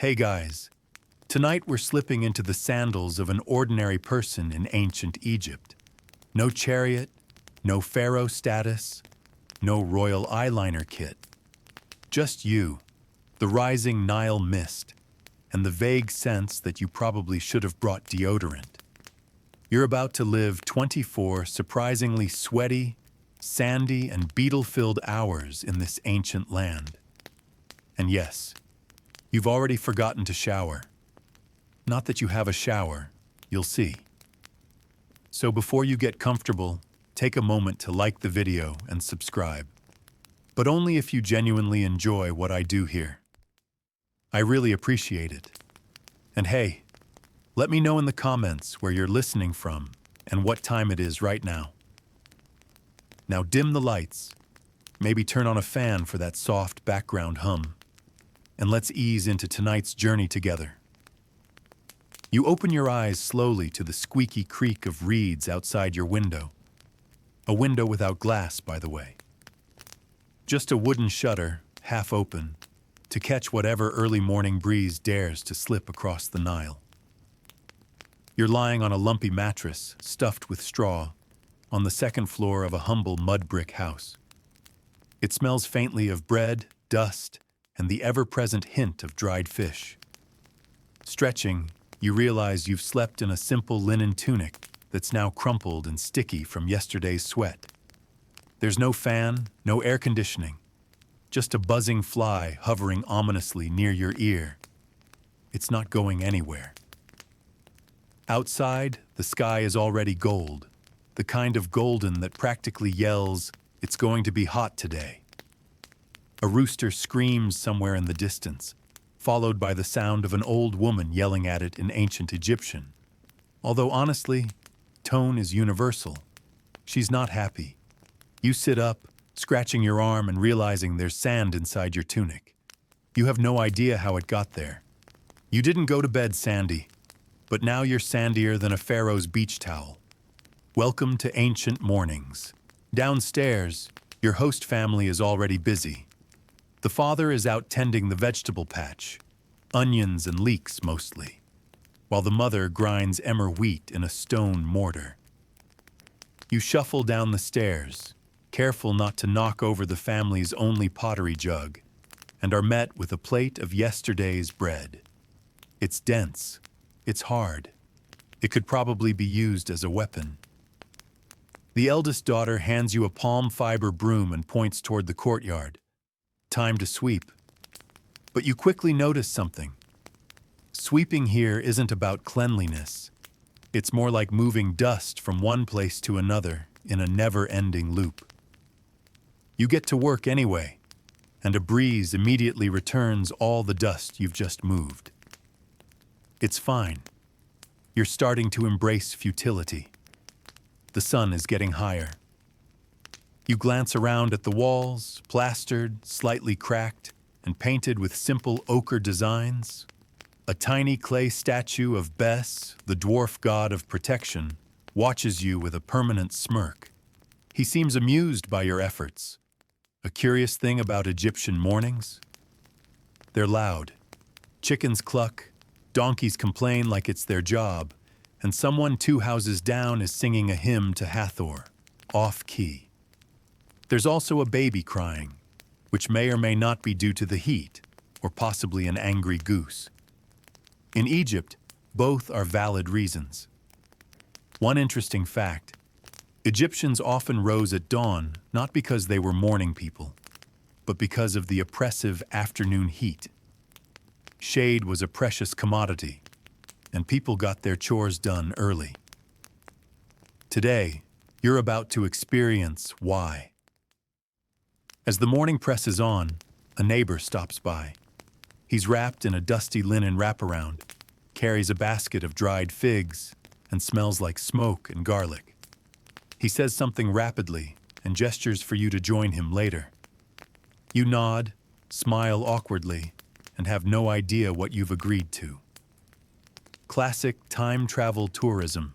Hey guys, tonight we're slipping into the sandals of an ordinary person in ancient Egypt. No chariot, no pharaoh status, no royal eyeliner kit. Just you, the rising Nile mist, and the vague sense that you probably should have brought deodorant. You're about to live 24 surprisingly sweaty, sandy, and beetle-filled hours in this ancient land. And yes, you've already forgotten to shower. Not that you have a shower, you'll see. So before you get comfortable, take a moment to like the video and subscribe. But only if you genuinely enjoy what I do here. I really appreciate it. And hey, let me know in the comments where you're listening from and what time it is right now. Now dim the lights, maybe turn on a fan for that soft background hum, and let's ease into tonight's journey together. You open your eyes slowly to the squeaky creak of reeds outside your window. A window without glass, by the way. Just a wooden shutter, half open, to catch whatever early morning breeze dares to slip across the Nile. You're lying on a lumpy mattress, stuffed with straw, on the second floor of a humble mud brick house. It smells faintly of bread, dust, and the ever-present hint of dried fish. Stretching, you realize you've slept in a simple linen tunic that's now crumpled and sticky from yesterday's sweat. There's no fan, no air conditioning, just a buzzing fly hovering ominously near your ear. It's not going anywhere. Outside, the sky is already gold, the kind of golden that practically yells, "It's going to be hot today." A rooster screams somewhere in the distance, followed by the sound of an old woman yelling at it in ancient Egyptian. Although honestly, tone is universal. She's not happy. You sit up, scratching your arm and realizing there's sand inside your tunic. You have no idea how it got there. You didn't go to bed sandy, but now you're sandier than a pharaoh's beach towel. Welcome to ancient mornings. Downstairs, your host family is already busy. The father is out tending the vegetable patch, onions and leeks mostly, while the mother grinds emmer wheat in a stone mortar. You shuffle down the stairs, careful not to knock over the family's only pottery jug, and are met with a plate of yesterday's bread. It's dense, it's hard. It could probably be used as a weapon. The eldest daughter hands you a palm fiber broom and points toward the courtyard. Time to sweep. But you quickly notice something. Sweeping here isn't about cleanliness. It's more like moving dust from one place to another in a never-ending loop. You get to work anyway, and a breeze immediately returns all the dust you've just moved. It's fine. You're starting to embrace futility. The sun is getting higher. You glance around at the walls, plastered, slightly cracked, and painted with simple ochre designs. A tiny clay statue of Bes, the dwarf god of protection, watches you with a permanent smirk. He seems amused by your efforts. A curious thing about Egyptian mornings? They're loud. Chickens cluck, donkeys complain like it's their job, and someone 2 houses down is singing a hymn to Hathor, off-key. There's also a baby crying, which may or may not be due to the heat, or possibly an angry goose. In Egypt, both are valid reasons. One interesting fact: Egyptians often rose at dawn not because they were morning people, but because of the oppressive afternoon heat. Shade was a precious commodity, and people got their chores done early. Today, you're about to experience why. As the morning presses on, a neighbor stops by. He's wrapped in a dusty linen wraparound, carries a basket of dried figs, and smells like smoke and garlic. He says something rapidly and gestures for you to join him later. You nod, smile awkwardly, and have no idea what you've agreed to. Classic time travel tourism.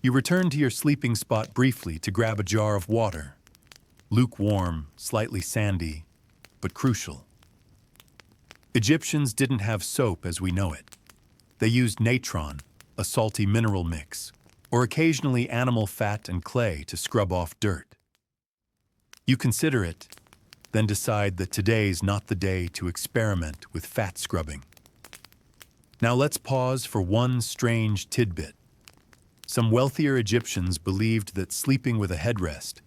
You return to your sleeping spot briefly to grab a jar of water. Lukewarm, slightly sandy, but crucial. Egyptians didn't have soap as we know it. They used natron, a salty mineral mix, or occasionally animal fat and clay to scrub off dirt. You consider it, then decide that today's not the day to experiment with fat scrubbing. Now let's pause for one strange tidbit. Some wealthier Egyptians believed that sleeping with a headrest,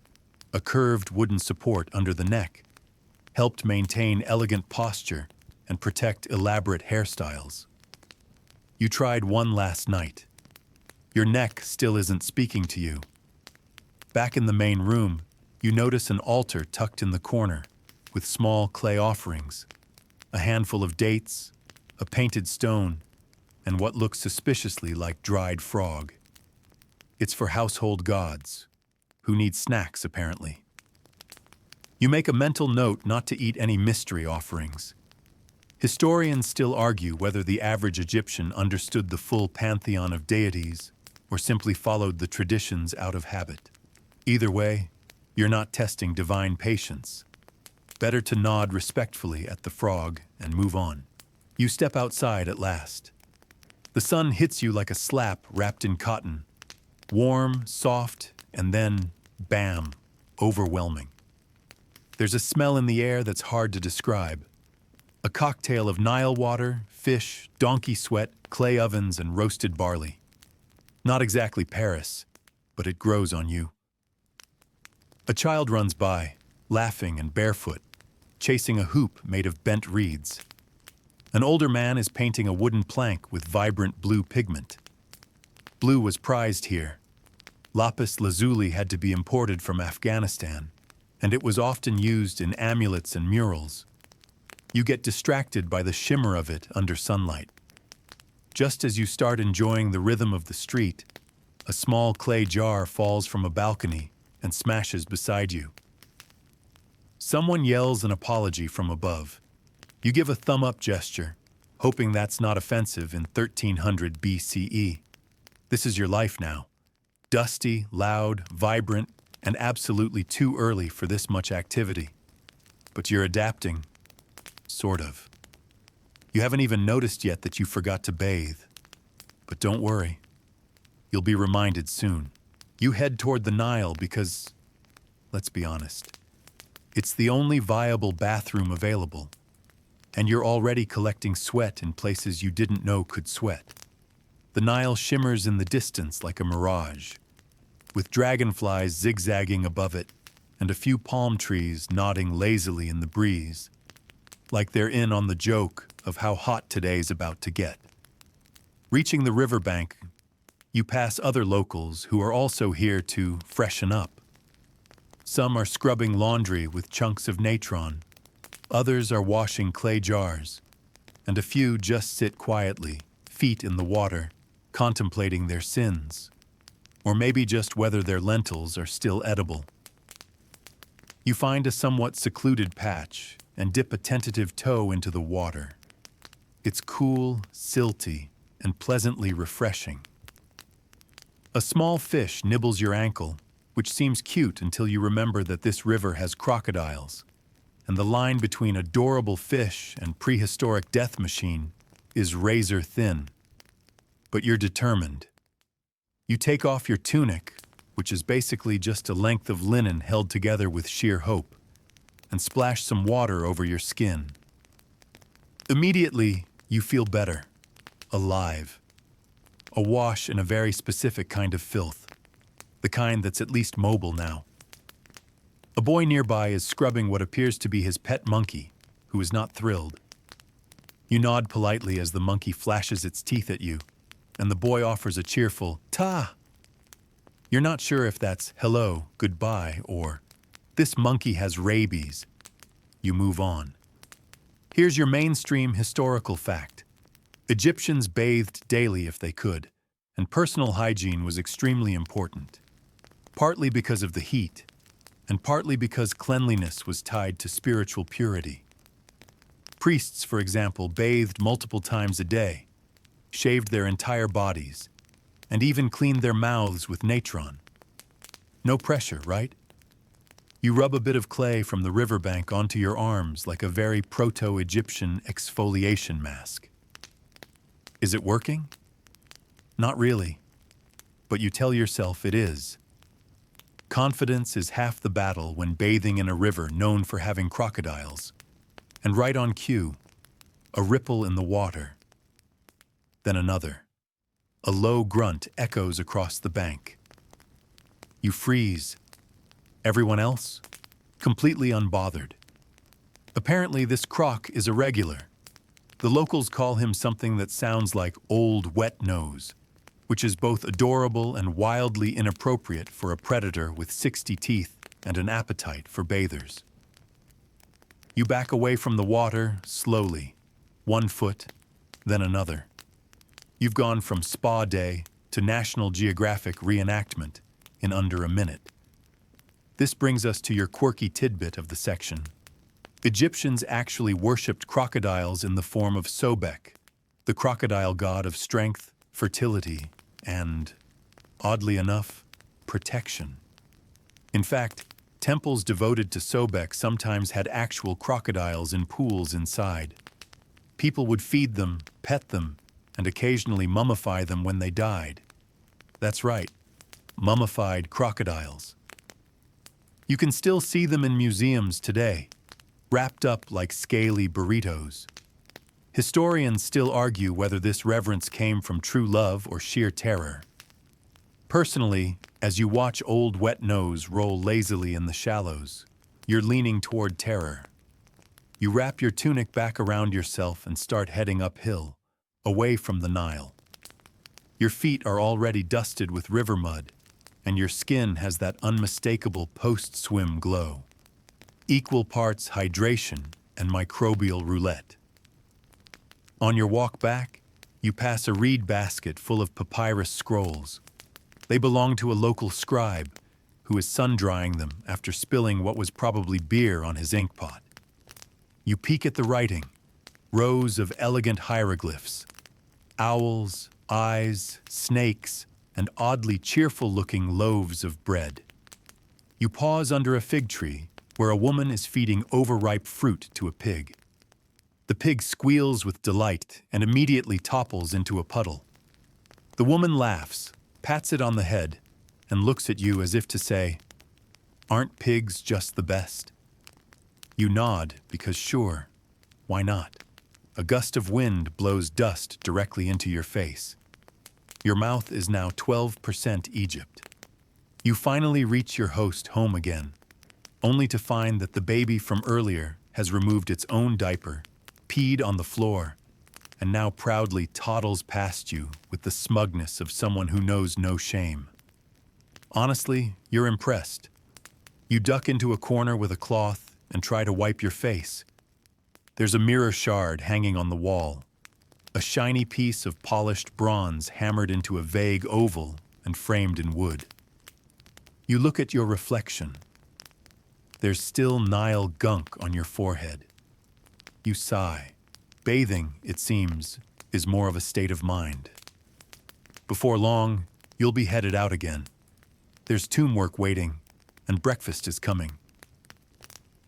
a curved wooden support under the neck, helped maintain elegant posture and protect elaborate hairstyles. You tried one last night. Your neck still isn't speaking to you. Back in the main room, you notice an altar tucked in the corner with small clay offerings, a handful of dates, a painted stone, and what looks suspiciously like dried frog. It's for household gods, who need snacks apparently. You make a mental note not to eat any mystery offerings. Historians still argue whether the average Egyptian understood the full pantheon of deities or simply followed the traditions out of habit. Either way, you're not testing divine patience. Better to nod respectfully at the frog and move on. You step outside at last. The sun hits you like a slap wrapped in cotton. Warm, soft, and then, bam, overwhelming. There's a smell in the air that's hard to describe. A cocktail of Nile water, fish, donkey sweat, clay ovens, and roasted barley. Not exactly Paris, but it grows on you. A child runs by, laughing and barefoot, chasing a hoop made of bent reeds. An older man is painting a wooden plank with vibrant blue pigment. Blue was prized here. Lapis lazuli had to be imported from Afghanistan, and it was often used in amulets and murals. You get distracted by the shimmer of it under sunlight. Just as you start enjoying the rhythm of the street, a small clay jar falls from a balcony and smashes beside you. Someone yells an apology from above. You give a thumb-up gesture, hoping that's not offensive in 1300 BCE. This is your life now. Dusty, loud, vibrant, and absolutely too early for this much activity. But you're adapting. Sort of. You haven't even noticed yet that you forgot to bathe. But don't worry. You'll be reminded soon. You head toward the Nile because, let's be honest, it's the only viable bathroom available. And you're already collecting sweat in places you didn't know could sweat. The Nile shimmers in the distance like a mirage, with dragonflies zigzagging above it and a few palm trees nodding lazily in the breeze, like they're in on the joke of how hot today's about to get. Reaching the riverbank, you pass other locals who are also here to freshen up. Some are scrubbing laundry with chunks of natron, others are washing clay jars, and a few just sit quietly, feet in the water, contemplating their sins, or maybe just whether their lentils are still edible. You find a somewhat secluded patch and dip a tentative toe into the water. It's cool, silty, and pleasantly refreshing. A small fish nibbles your ankle, which seems cute until you remember that this river has crocodiles, and the line between adorable fish and prehistoric death machine is razor thin. But you're determined. You take off your tunic, which is basically just a length of linen held together with sheer hope, and splash some water over your skin. Immediately, you feel better, alive. Awash in a very specific kind of filth, the kind that's at least mobile now. A boy nearby is scrubbing what appears to be his pet monkey, who is not thrilled. You nod politely as the monkey flashes its teeth at you, and the boy offers a cheerful, "Ta!" You're not sure if that's hello, goodbye, or this monkey has rabies. You move on. Here's your mainstream historical fact. Egyptians bathed daily if they could, and personal hygiene was extremely important. Partly because of the heat, and partly because cleanliness was tied to spiritual purity. Priests, for example, bathed multiple times a day, shaved their entire bodies, and even cleaned their mouths with natron. No pressure, right? You rub a bit of clay from the riverbank onto your arms like a very proto-Egyptian exfoliation mask. Is it working? Not really, but you tell yourself it is. Confidence is half the battle when bathing in a river known for having crocodiles. And right on cue, a ripple in the water. Then another. A low grunt echoes across the bank. You freeze. Everyone else? Completely unbothered. Apparently, this croc is irregular. The locals call him something that sounds like old wet nose, which is both adorable and wildly inappropriate for a predator with 60 teeth and an appetite for bathers. You back away from the water slowly, 1 foot, then another. You've gone from spa day to National Geographic reenactment in under a minute. This brings us to your quirky tidbit of the section. Egyptians actually worshipped crocodiles in the form of Sobek, the crocodile god of strength, fertility, and, oddly enough, protection. In fact, temples devoted to Sobek sometimes had actual crocodiles in pools inside. People would feed them, pet them, and occasionally mummify them when they died. That's right, mummified crocodiles. You can still see them in museums today, wrapped up like scaly burritos. Historians still argue whether this reverence came from true love or sheer terror. Personally, as you watch old wet nose roll lazily in the shallows, you're leaning toward terror. You wrap your tunic back around yourself and start heading uphill, away from the Nile. Your feet are already dusted with river mud, and your skin has that unmistakable post-swim glow. Equal parts hydration and microbial roulette. On your walk back, you pass a reed basket full of papyrus scrolls. They belong to a local scribe who is sun-drying them after spilling what was probably beer on his ink pot. You peek at the writing, rows of elegant hieroglyphs, owls, eyes, snakes, and oddly cheerful-looking loaves of bread. You pause under a fig tree where a woman is feeding overripe fruit to a pig. The pig squeals with delight and immediately topples into a puddle. The woman laughs, pats it on the head, and looks at you as if to say, "Aren't pigs just the best?" You nod because sure, why not? A gust of wind blows dust directly into your face. Your mouth is now 12% Egypt. You finally reach your host home again, only to find that the baby from earlier has removed its own diaper, peed on the floor, and now proudly toddles past you with the smugness of someone who knows no shame. Honestly, you're impressed. You duck into a corner with a cloth and try to wipe your face. There's a mirror shard hanging on the wall, a shiny piece of polished bronze hammered into a vague oval and framed in wood. You look at your reflection. There's still Nile gunk on your forehead. You sigh. Bathing, it seems, is more of a state of mind. Before long, you'll be headed out again. There's tomb work waiting, and breakfast is coming.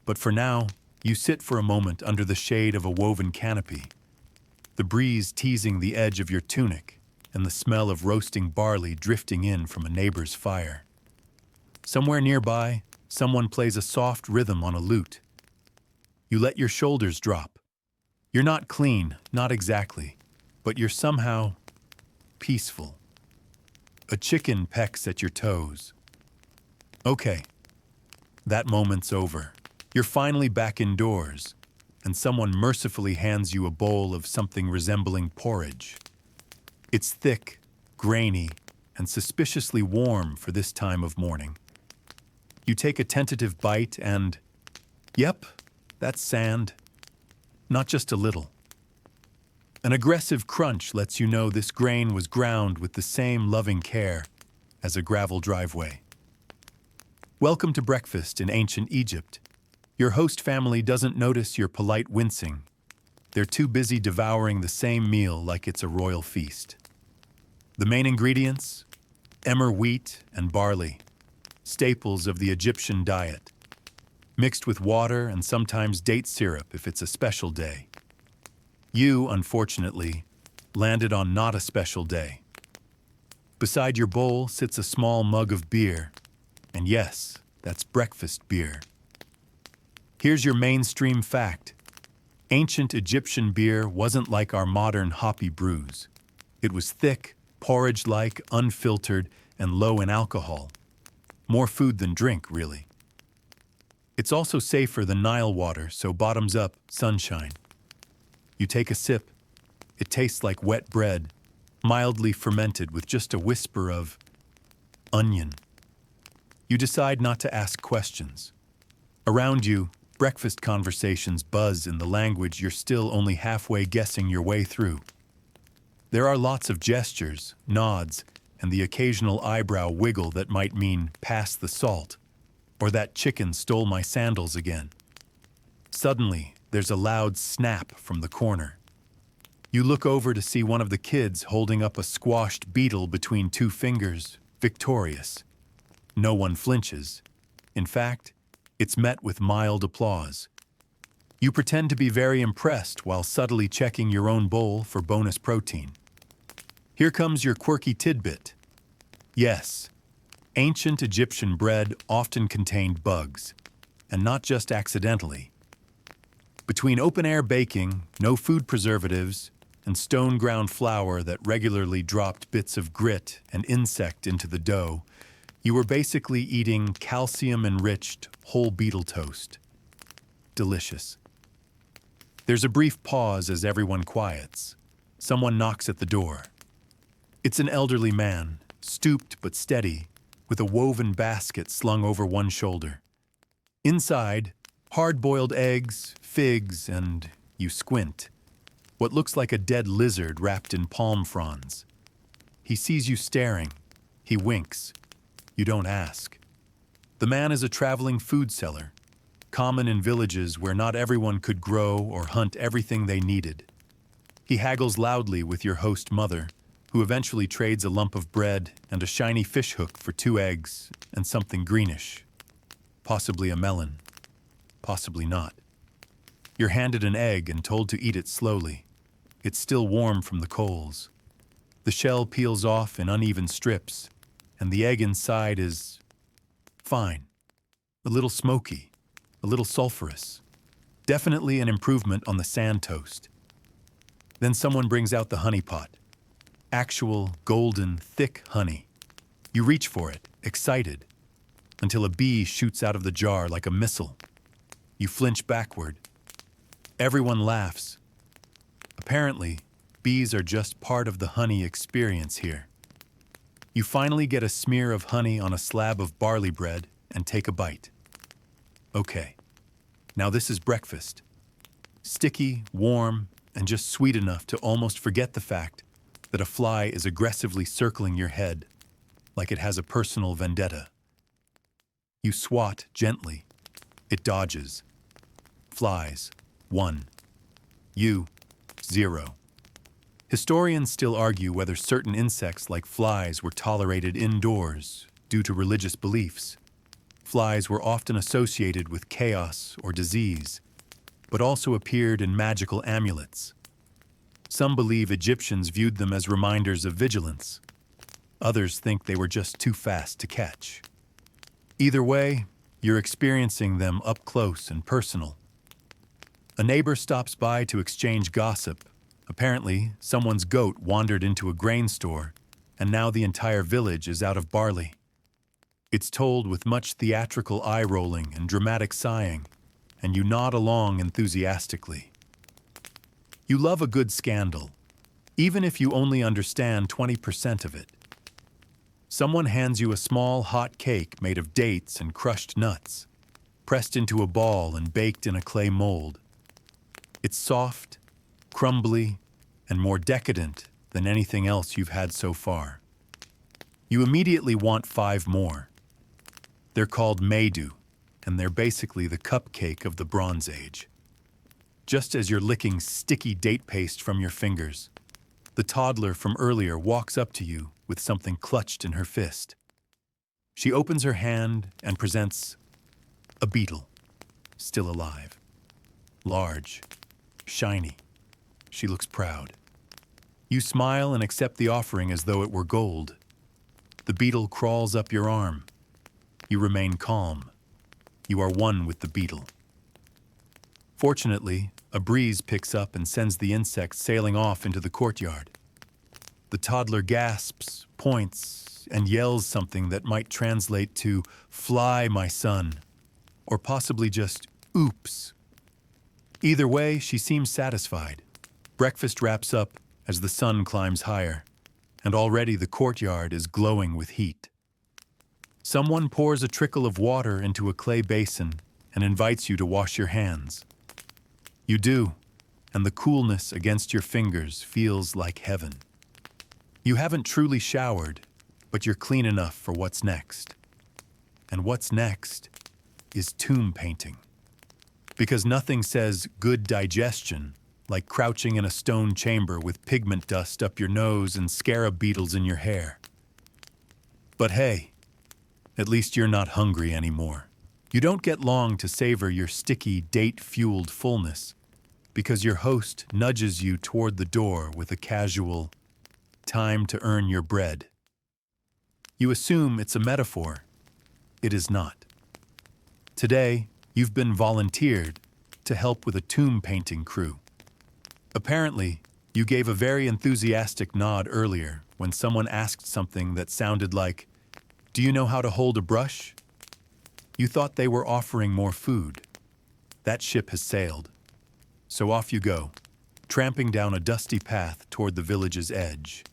But for now, you sit for a moment under the shade of a woven canopy, the breeze teasing the edge of your tunic and the smell of roasting barley drifting in from a neighbor's fire. Somewhere nearby, someone plays a soft rhythm on a lute. You let your shoulders drop. You're not clean, not exactly, but you're somehow peaceful. A chicken pecks at your toes. Okay, that moment's over. You're finally back indoors, and someone mercifully hands you a bowl of something resembling porridge. It's thick, grainy, and suspiciously warm for this time of morning. You take a tentative bite and, yep, that's sand. Not just a little. An aggressive crunch lets you know this grain was ground with the same loving care as a gravel driveway. Welcome to breakfast in ancient Egypt. Your host family doesn't notice your polite wincing. They're too busy devouring the same meal like it's a royal feast. The main ingredients? Emmer wheat and barley, staples of the Egyptian diet. mixed with water and sometimes date syrup if it's a special day. You, unfortunately, landed on not a special day. Beside your bowl sits a small mug of beer, and yes, that's breakfast beer. Here's your mainstream fact. Ancient Egyptian beer wasn't like our modern hoppy brews. It was thick, porridge-like, unfiltered, and low in alcohol. More food than drink, really. It's also safer than Nile water, so bottoms up, sunshine. You take a sip. It tastes like wet bread, mildly fermented with just a whisper of onion. You decide not to ask questions. Around you, breakfast conversations buzz in the language you're still only halfway guessing your way through. There are lots of gestures, nods, and the occasional eyebrow wiggle that might mean pass the salt, or that chicken stole my sandals again. Suddenly, there's a loud snap from the corner. You look over to see one of the kids holding up a squashed beetle between two fingers, victorious. No one flinches. In fact, it's met with mild applause. You pretend to be very impressed while subtly checking your own bowl for bonus protein. Here comes your quirky tidbit. Yes, ancient Egyptian bread often contained bugs, and not just accidentally. Between open-air baking, no food preservatives, and stone-ground flour that regularly dropped bits of grit and insect into the dough, you were basically eating calcium-enriched whole beetle toast. Delicious. There's a brief pause as everyone quiets. Someone knocks at the door. It's an elderly man, stooped but steady, with a woven basket slung over one shoulder. Inside, hard-boiled eggs, figs, and, you squint, what looks like a dead lizard wrapped in palm fronds. He sees you staring. He winks. You don't ask. The man is a traveling food seller, common in villages where not everyone could grow or hunt everything they needed. He haggles loudly with your host mother, who eventually trades a lump of bread and a shiny fish hook for 2 eggs and something greenish. Possibly a melon. Possibly not. You're handed an egg and told to eat it slowly. It's still warm from the coals. The shell peels off in uneven strips, and the egg inside is fine. A little smoky, a little sulfurous. Definitely an improvement on the sand toast. Then someone brings out the honey pot. Actual, golden, thick honey. You reach for it, excited, until a bee shoots out of the jar like a missile. You flinch backward. Everyone laughs. Apparently, bees are just part of the honey experience here. You finally get a smear of honey on a slab of barley bread and take a bite. Okay, now this is breakfast. Sticky, warm, and just sweet enough to almost forget the fact that a fly is aggressively circling your head, like it has a personal vendetta. You swat gently. It dodges. Flies, 1. You, 0. Historians still argue whether certain insects like flies were tolerated indoors due to religious beliefs. Flies were often associated with chaos or disease, but also appeared in magical amulets. Some believe Egyptians viewed them as reminders of vigilance. Others think they were just too fast to catch. Either way, you're experiencing them up close and personal. A neighbor stops by to exchange gossip. Apparently, someone's goat wandered into a grain store, and now the entire village is out of barley. It's told with much theatrical eye-rolling and dramatic sighing, and you nod along enthusiastically. You love a good scandal, even if you only understand 20% of it. Someone hands you a small hot cake made of dates and crushed nuts, pressed into a ball and baked in a clay mold. It's soft, crumbly, and more decadent than anything else you've had so far. You immediately want 5 more. They're called Maidu, and they're basically the cupcake of the Bronze Age. Just as you're licking sticky date paste from your fingers, the toddler from earlier walks up to you with something clutched in her fist. She opens her hand and presents a beetle. still alive. Large, shiny. She looks proud. You smile and accept the offering as though it were gold. The beetle crawls up your arm. You remain calm. You are one with the beetle. Fortunately, a breeze picks up and sends the insect sailing off into the courtyard. The toddler gasps, points, and yells something that might translate to "Fly, my son," or possibly just "Oops." Either way, she seems satisfied. Breakfast wraps up as the sun climbs higher, and already the courtyard is glowing with heat. Someone pours a trickle of water into a clay basin and invites you to wash your hands. You do, and the coolness against your fingers feels like heaven. You haven't truly showered, but you're clean enough for what's next. And what's next is tomb painting. Because nothing says good digestion like crouching in a stone chamber with pigment dust up your nose and scarab beetles in your hair. But hey, at least you're not hungry anymore. You don't get long to savor your sticky, date-fueled fullness because your host nudges you toward the door with a casual, "Time to earn your bread." You assume it's a metaphor. It is not. Today, you've been volunteered to help with a tomb painting crew. Apparently, you gave a very enthusiastic nod earlier when someone asked something that sounded like, "Do you know how to hold a brush?" You thought they were offering more food. That ship has sailed. So off you go, tramping down a dusty path toward the village's edge.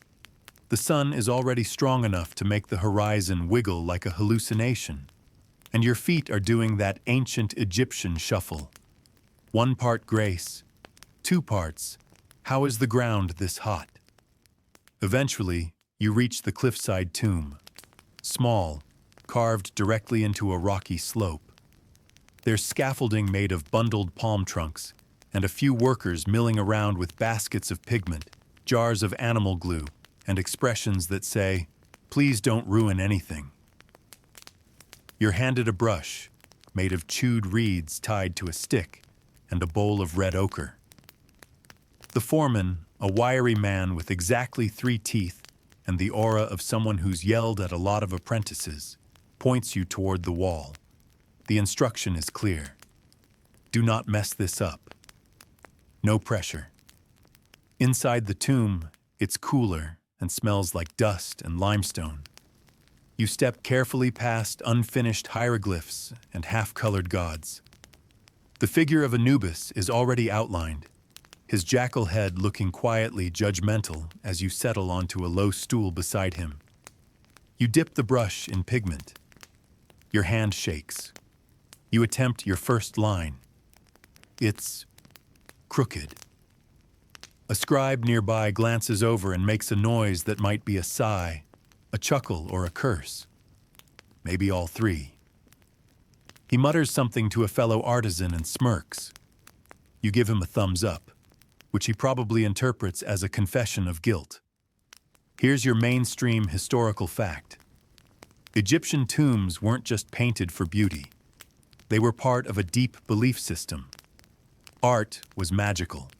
The sun is already strong enough to make the horizon wiggle like a hallucination, and your feet are doing that ancient Egyptian shuffle. 1 part grace, 2 parts, "How is the ground this hot?" Eventually, you reach the cliffside tomb. Small, carved directly into a rocky slope. There's scaffolding made of bundled palm trunks, and a few workers milling around with baskets of pigment, jars of animal glue, and expressions that say, "Please don't ruin anything." You're handed a brush, made of chewed reeds tied to a stick, and a bowl of red ochre. The foreman, a wiry man with exactly 3 teeth and the aura of someone who's yelled at a lot of apprentices, points you toward the wall. The instruction is clear. Do not mess this up. No pressure. Inside the tomb, it's cooler and smells like dust and limestone. You step carefully past unfinished hieroglyphs and half-colored gods. The figure of Anubis is already outlined, his jackal head looking quietly judgmental as you settle onto a low stool beside him. You dip the brush in pigment. Your hand shakes. You attempt your first line. It's crooked. A scribe nearby glances over and makes a noise that might be a sigh, a chuckle, or a curse. Maybe all 3. He mutters something to a fellow artisan and smirks. You give him a thumbs up, which he probably interprets as a confession of guilt. Here's your mainstream historical fact. Egyptian tombs weren't just painted for beauty. They were part of a deep belief system. Art was magical.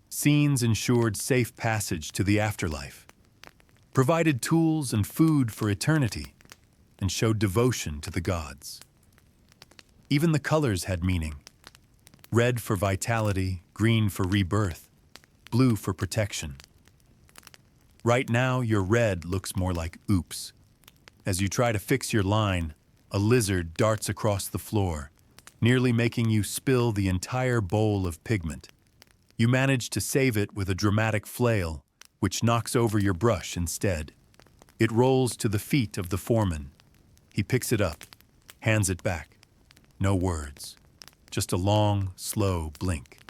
Scenes ensured safe passage to the afterlife, provided tools and food for eternity, and showed devotion to the gods. Even the colors had meaning. Red for vitality, green for rebirth, blue for protection. Right now, your red looks more like oops. As you try to fix your line, a lizard darts across the floor, nearly making you spill the entire bowl of pigment. You manage to save it with a dramatic flail, which knocks over your brush instead. It rolls to the feet of the foreman. He picks it up, hands it back. No words, just a long, slow blink.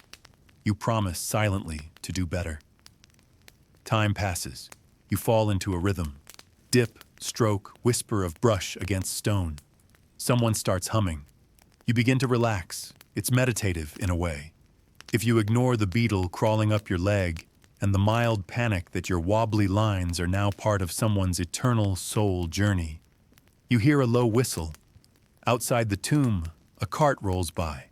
You promise silently to do better. Time passes. You fall into a rhythm. Dip, stroke, whisper of brush against stone. Someone starts humming. You begin to relax. It's meditative in a way. If you ignore the beetle crawling up your leg and the mild panic that your wobbly lines are now part of someone's eternal soul journey, you hear a low whistle. Outside the tomb, A cart rolls by,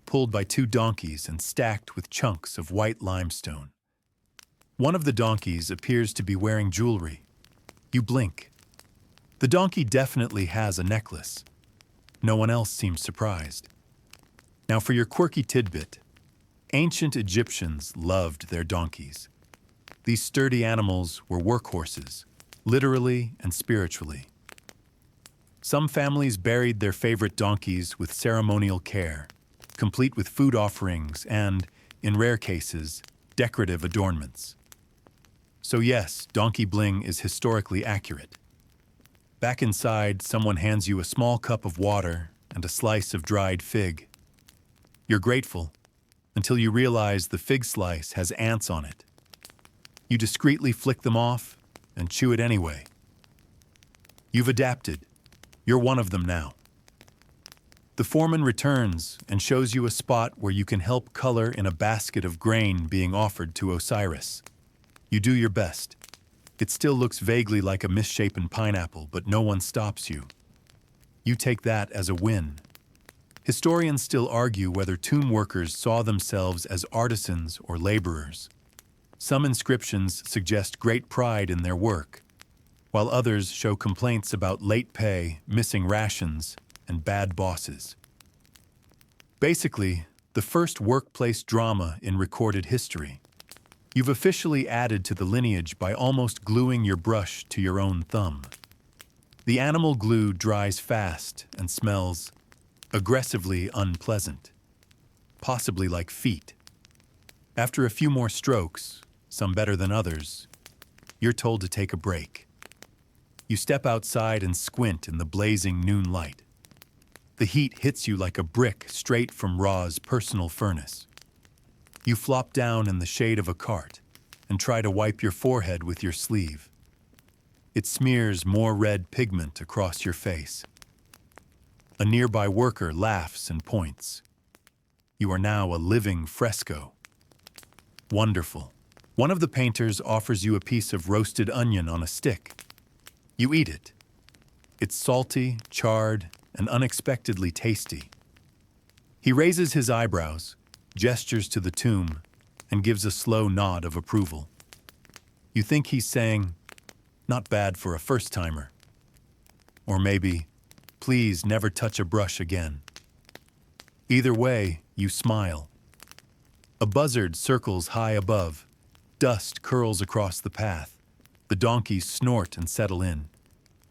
pulled by two donkeys and stacked with chunks of white limestone. One of the donkeys appears to be wearing jewelry. You blink. The donkey definitely has a necklace. No one else seems surprised. Now for your quirky tidbit. Ancient Egyptians loved their donkeys. These sturdy animals were workhorses, literally and spiritually. Some families buried their favorite donkeys with ceremonial care, complete with food offerings and, in rare cases, decorative adornments. So yes, donkey bling is historically accurate. Back inside, someone hands you a small cup of water and a slice of dried fig. You're grateful until you realize the fig slice has ants on it. You discreetly flick them off and chew it anyway. You've adapted. You're one of them now. The foreman returns and shows you a spot where you can help color in a basket of grain being offered to Osiris. You do your best. It still looks vaguely like a misshapen pineapple, but no one stops you. You take that as a win. Historians still argue whether tomb workers saw themselves as artisans or laborers. Some inscriptions suggest great pride in their work, while others show complaints about late pay, missing rations, and bad bosses. Basically, the first workplace drama in recorded history. You've officially added to the lineage by almost gluing your brush to your own thumb. The animal glue dries fast and smells aggressively unpleasant, possibly like feet. After a few more strokes, some better than others, you're told to take a break. You step outside and squint in the blazing noon light. The heat hits you like a brick straight from Ra's personal furnace. You flop down in the shade of a cart and try to wipe your forehead with your sleeve. It smears more red pigment across your face. A nearby worker laughs and points. You are now a living fresco. Wonderful. One of the painters offers you a piece of roasted onion on a stick. You eat it. It's salty, charred, and unexpectedly tasty. He raises his eyebrows, gestures to the tomb, and gives a slow nod of approval. You think he's saying, "Not bad for a first-timer." Or maybe, "Please never touch a brush again." Either way, you smile. A buzzard circles high above. Dust curls across the path. The donkeys snort and settle in.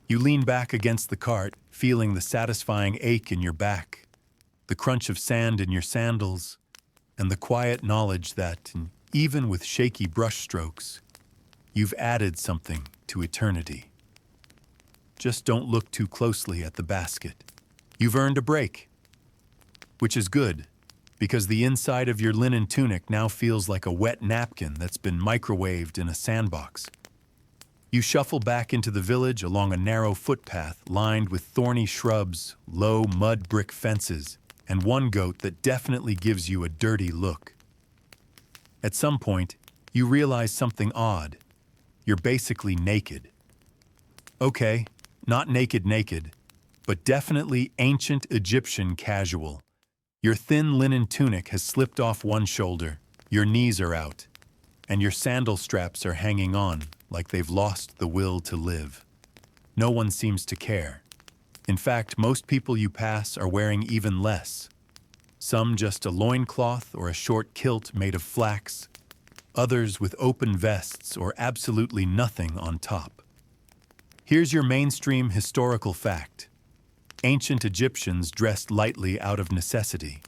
You lean back against the cart, feeling the satisfying ache in your back, the crunch of sand in your sandals, and the quiet knowledge that, even with shaky brushstrokes, you've added something to eternity. Just don't look too closely at the basket. You've earned a break, which is good, because the inside of your linen tunic now feels like a wet napkin that's been microwaved in a sandbox. You shuffle back into the village along a narrow footpath lined with thorny shrubs, low mud brick fences, and one goat that definitely gives you a dirty look. At some point, you realize something odd. You're basically naked. Okay, not naked, but definitely ancient Egyptian casual. Your thin linen tunic has slipped off one shoulder, your knees are out, and your sandal straps are hanging on like they've lost the will to live. No one seems to care. In fact, most people you pass are wearing even less. Some just a loincloth or a short kilt made of flax, others with open vests or absolutely nothing on top. Here's your mainstream historical fact. Ancient Egyptians dressed lightly out of necessity.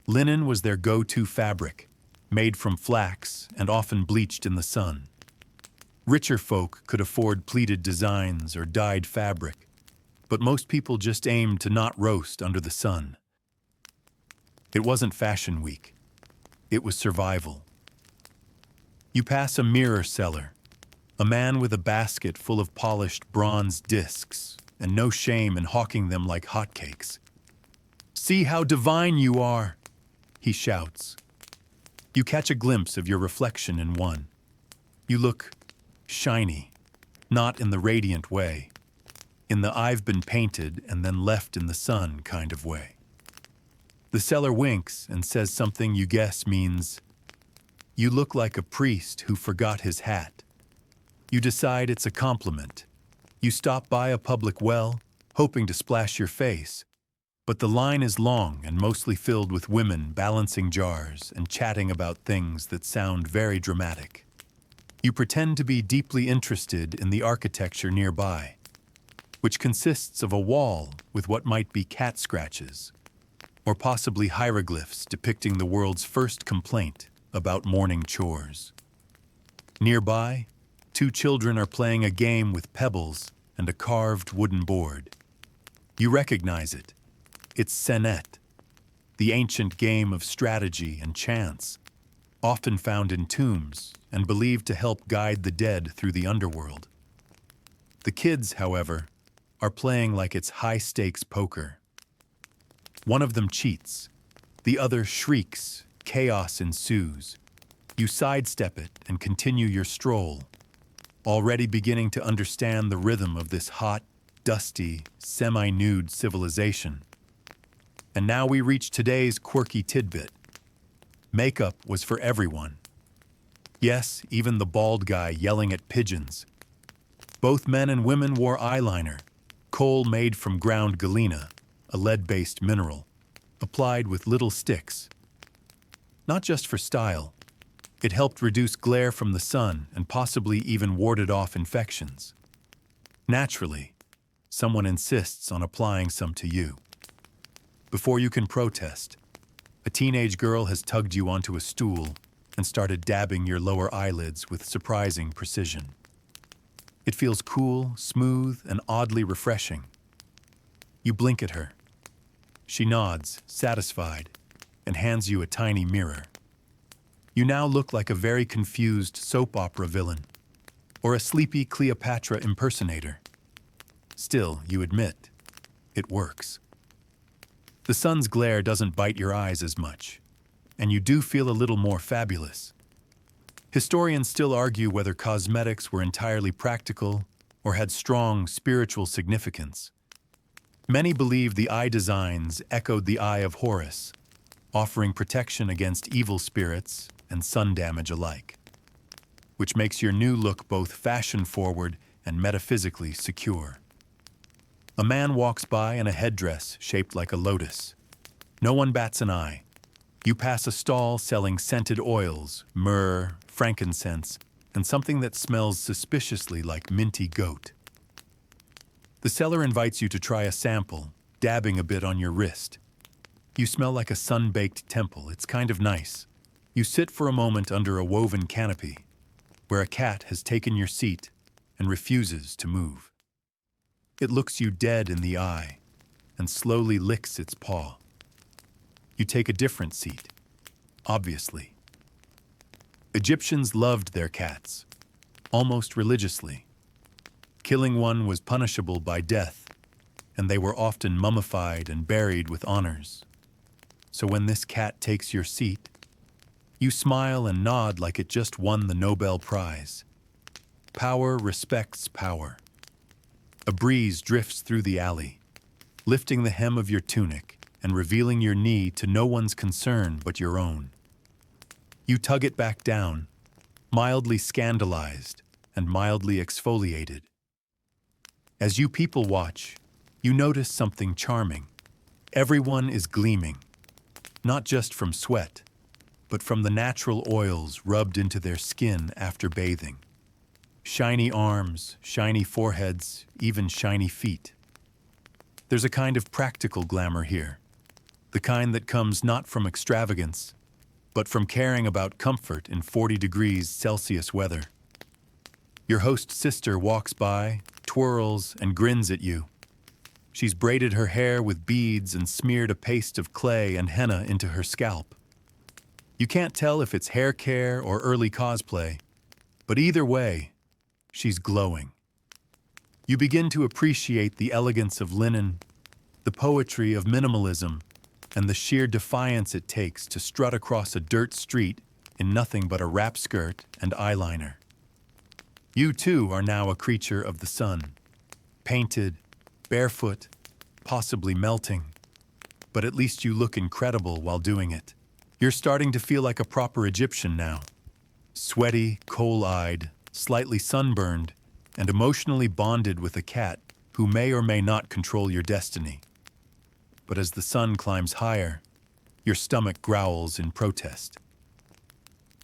Linen was their go-to fabric, made from flax and often bleached in the sun. Richer folk could afford pleated designs or dyed fabric, but most people just aimed to not roast under the sun. It wasn't fashion week. It was survival. You pass a mirror seller, a man with a basket full of polished bronze discs, and no shame in hawking them like hotcakes. "See how divine you are," he shouts. You catch a glimpse of your reflection in one. You look shiny, not in the radiant way, in the "I've been painted and then left in the sun" kind of way. The seller winks and says something you guess means, "You look like a priest who forgot his hat." You decide it's a compliment. You stop by a public well, hoping to splash your face, but the line is long and mostly filled with women balancing jars and chatting about things that sound very dramatic. You pretend to be deeply interested in the architecture nearby, which consists of a wall with what might be cat scratches, or possibly hieroglyphs depicting the world's first complaint about morning chores. Nearby, two children are playing a game with pebbles and a carved wooden board. You recognize it. It's senet, the ancient game of strategy and chance, often found in tombs and believed to help guide the dead through the underworld. The kids, however, are playing like it's high-stakes poker. One of them cheats. The other shrieks. Chaos ensues. You sidestep it and continue your stroll, already beginning to understand the rhythm of this hot, dusty, semi-nude civilization. And now we reach today's quirky tidbit. Makeup was for everyone. Yes, even the bald guy yelling at pigeons. Both men and women wore eyeliner, coal made from ground galena, a lead-based mineral, applied with little sticks. Not just for style, it helped reduce glare from the sun and possibly even warded off infections. Naturally, someone insists on applying some to you. Before you can protest, a teenage girl has tugged you onto a stool and started dabbing your lower eyelids with surprising precision. It feels cool, smooth, and oddly refreshing. You blink at her. She nods, satisfied, and hands you a tiny mirror. You now look like a very confused soap opera villain, or a sleepy Cleopatra impersonator. Still, you admit, it works. The sun's glare doesn't bite your eyes as much, and you do feel a little more fabulous. Historians still argue whether cosmetics were entirely practical or had strong spiritual significance. Many believe the eye designs echoed the Eye of Horus, offering protection against evil spirits and sun damage alike, which makes your new look both fashion-forward and metaphysically secure. A man walks by in a headdress shaped like a lotus. No one bats an eye. You pass a stall selling scented oils, myrrh, frankincense, and something that smells suspiciously like minty goat. The seller invites you to try a sample, dabbing a bit on your wrist. You smell like a sun-baked temple. It's kind of nice. You sit for a moment under a woven canopy, where a cat has taken your seat and refuses to move. It looks you dead in the eye and slowly licks its paw. You take a different seat, obviously. Egyptians loved their cats, almost religiously. Killing one was punishable by death, and they were often mummified and buried with honors. So when this cat takes your seat, you smile and nod like it just won the Nobel Prize. Power respects power. A breeze drifts through the alley, lifting the hem of your tunic and revealing your knee to no one's concern but your own. You tug it back down, mildly scandalized and mildly exfoliated. As you people watch, you notice something charming. Everyone is gleaming, not just from sweat, but from the natural oils rubbed into their skin after bathing. Shiny arms, shiny foreheads, even shiny feet. There's a kind of practical glamour here, the kind that comes not from extravagance, but from caring about comfort in 40 degrees Celsius weather. Your host sister walks by, twirls, and grins at you. She's braided her hair with beads and smeared a paste of clay and henna into her scalp. You can't tell if it's hair care or early cosplay, but either way, she's glowing. You begin to appreciate the elegance of linen, the poetry of minimalism, and the sheer defiance it takes to strut across a dirt street in nothing but a wrap skirt and eyeliner. You too are now a creature of the sun, painted, barefoot, possibly melting. but at least you look incredible while doing it. You're starting to feel like a proper Egyptian now. Sweaty, coal-eyed, slightly sunburned, and emotionally bonded with a cat who may or may not control your destiny. But as the sun climbs higher, your stomach growls in protest.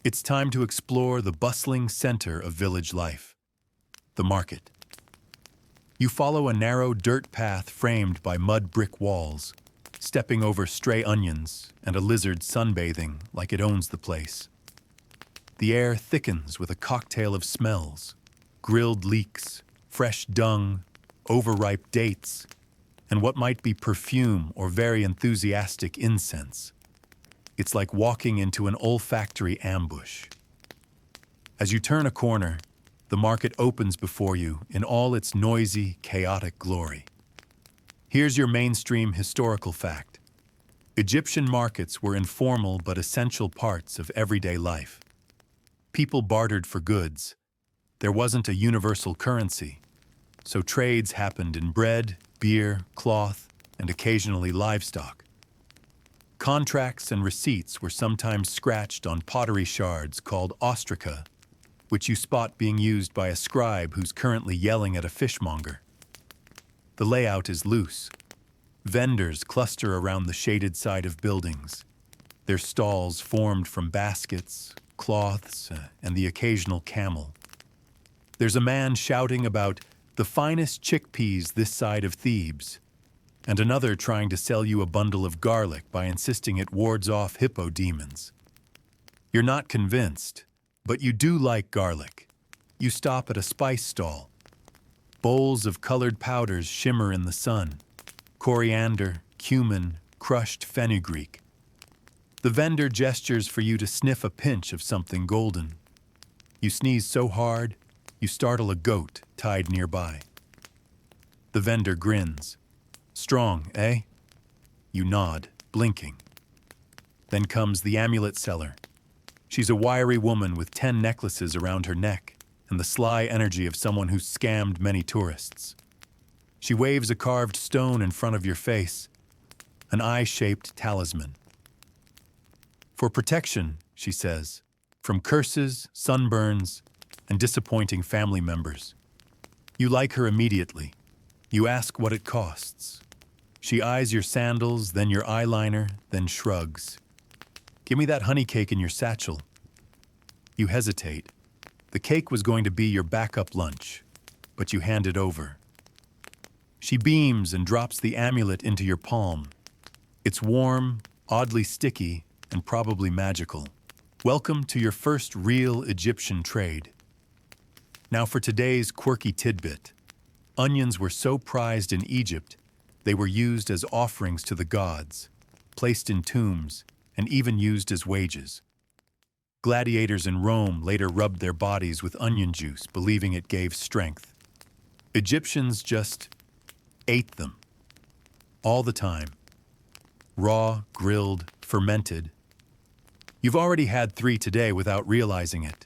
It's time to explore the bustling center of village life, the market. You follow a narrow dirt path framed by mud brick walls, stepping over stray onions and a lizard sunbathing like it owns the place. The air thickens with a cocktail of smells: grilled leeks, fresh dung, overripe dates, and what might be perfume or very enthusiastic incense. It's like walking into an olfactory ambush. As you turn a corner, the market opens before you in all its noisy, chaotic glory. Here's your mainstream historical fact. Egyptian markets were informal but essential parts of everyday life. People bartered for goods. There wasn't a universal currency, so trades happened in bread, beer, cloth, and occasionally livestock. Contracts and receipts were sometimes scratched on pottery shards called ostraca, which you spot being used by a scribe who's currently yelling at a fishmonger. The layout is loose. Vendors cluster around the shaded side of buildings, their stalls formed from baskets, cloths, and the occasional camel. There's a man shouting about the finest chickpeas this side of Thebes, and another trying to sell you a bundle of garlic by insisting it wards off hippo demons. You're not convinced, but you do like garlic. You stop at a spice stall. Bowls of colored powders shimmer in the sun: coriander, cumin, crushed fenugreek. The vendor gestures for you to sniff a pinch of something golden. You sneeze so hard, you startle a goat tied nearby. The vendor grins. Strong, eh? You nod, blinking. Then comes the amulet seller. She's a wiry woman with 10 necklaces around her neck and the sly energy of someone who's scammed many tourists. She waves a carved stone in front of your face, an eye-shaped talisman. For protection, she says, from curses, sunburns, and disappointing family members. You like her immediately. You ask what it costs. She eyes your sandals, then your eyeliner, then shrugs. Give me that honey cake in your satchel. You hesitate. The cake was going to be your backup lunch, but you hand it over. She beams and drops the amulet into your palm. It's warm, oddly sticky, and probably magical. Welcome to your first real Egyptian trade. Now for today's quirky tidbit. Onions were so prized in Egypt, they were used as offerings to the gods, placed in tombs, and even used as wages. Gladiators in Rome later rubbed their bodies with onion juice, believing it gave strength. Egyptians just ate them. All the time. Raw, grilled, fermented. You've already had 3 today without realizing it.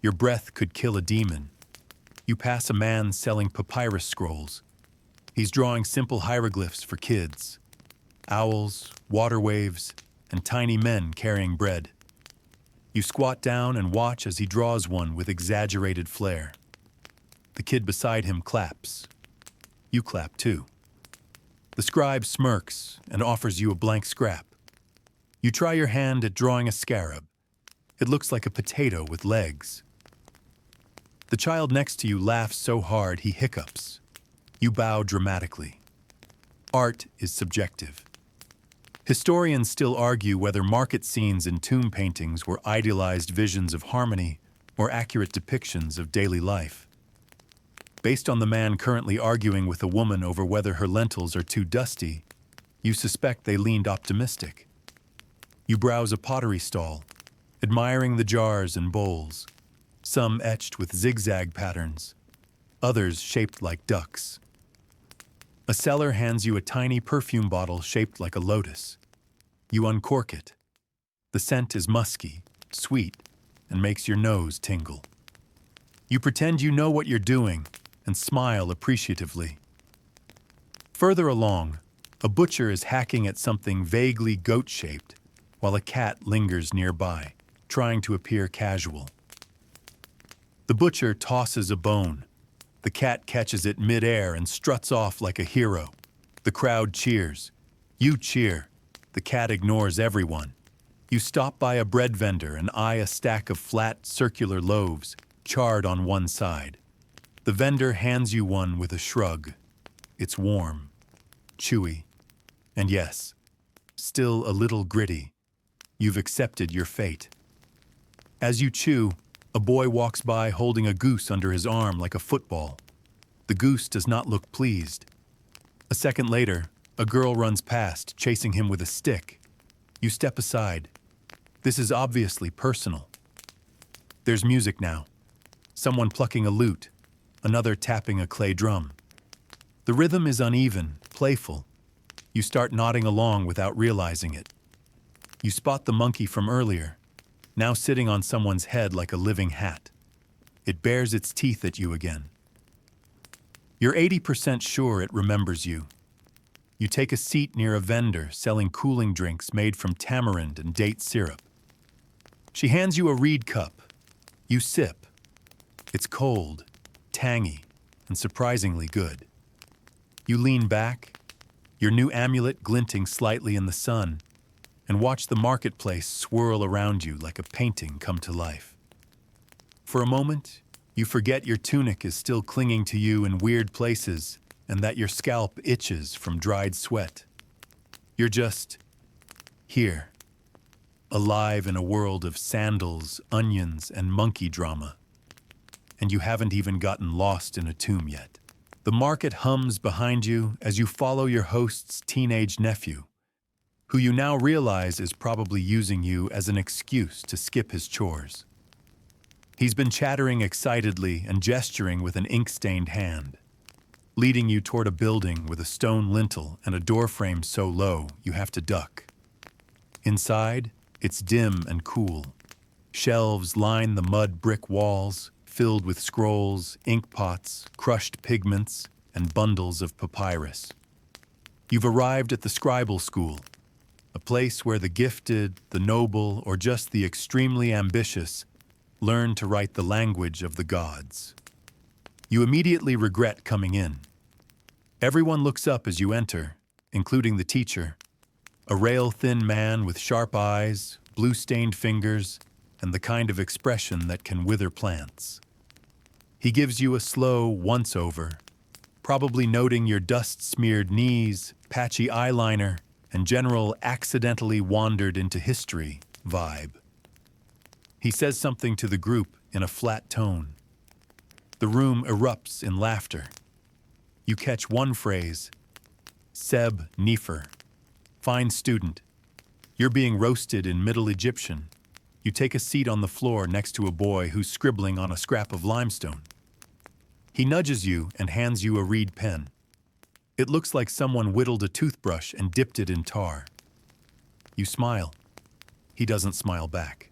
Your breath could kill a demon. You pass a man selling papyrus scrolls. He's drawing simple hieroglyphs for kids. Owls, water waves, and tiny men carrying bread. You squat down and watch as he draws one with exaggerated flair. The kid beside him claps. You clap too. The scribe smirks and offers you a blank scrap. You try your hand at drawing a scarab. It looks like a potato with legs. The child next to you laughs so hard he hiccups. You bow dramatically. Art is subjective. Historians still argue whether market scenes in tomb paintings were idealized visions of harmony or accurate depictions of daily life. Based on the man currently arguing with a woman over whether her lentils are too dusty, you suspect they leaned optimistic. You browse a pottery stall, admiring the jars and bowls, some etched with zigzag patterns, others shaped like ducks. A seller hands you a tiny perfume bottle shaped like a lotus. You uncork it. The scent is musky, sweet, and makes your nose tingle. You pretend you know what you're doing and smile appreciatively. Further along, A butcher is hacking at something vaguely goat-shaped, while a cat lingers nearby, trying to appear casual. The butcher tosses a bone. The cat catches it mid-air and struts off like a hero. The crowd cheers. You cheer. The cat ignores everyone. You stop by a bread vendor and eye a stack of flat, circular loaves, charred on one side. The vendor hands you one with a shrug. It's warm, chewy, and yes, still a little gritty. You've accepted your fate. As you chew, a boy walks by holding a goose under his arm like a football. The goose does not look pleased. A second later, a girl runs past, chasing him with a stick. You step aside. This is obviously personal. There's music now. Someone plucking a lute, another tapping a clay drum. The rhythm is uneven, playful. You start nodding along without realizing it. You spot the monkey from earlier, now sitting on someone's head like a living hat. It bares its teeth at you again. You're 80% sure it remembers you. You take a seat near a vendor selling cooling drinks made from tamarind and date syrup. She hands you a reed cup. You sip. It's cold, tangy, and surprisingly good. You lean back, your new amulet glinting slightly in the sun, and watch the marketplace swirl around you like a painting come to life. For a moment, you forget your tunic is still clinging to you in weird places and that your scalp itches from dried sweat. You're just here, alive in a world of sandals, onions, and monkey drama. And you haven't even gotten lost in a tomb yet. The market hums behind you as you follow your host's teenage nephew, who you now realize is probably using you as an excuse to skip his chores. He's been chattering excitedly and gesturing with an ink-stained hand, leading you toward a building with a stone lintel and a doorframe so low you have to duck. Inside, it's dim and cool. Shelves line the mud brick walls, filled with scrolls, ink pots, crushed pigments, and bundles of papyrus. You've arrived at the scribal school, a place where the gifted, the noble, or just the extremely ambitious learn to write the language of the gods. You immediately regret coming in. Everyone looks up as you enter, including the teacher, a rail-thin man with sharp eyes, blue-stained fingers, and the kind of expression that can wither plants. He gives you a slow once-over, probably noting your dust-smeared knees, patchy eyeliner, and general accidentally wandered into history vibe. He says something to the group in a flat tone. The room erupts in laughter. You catch one phrase, Seb Nefer, fine student. You're being roasted in Middle Egyptian. You take a seat on the floor next to a boy who's scribbling on a scrap of limestone. He nudges you and hands you a reed pen. It looks like someone whittled a toothbrush and dipped it in tar. You smile. He doesn't smile back.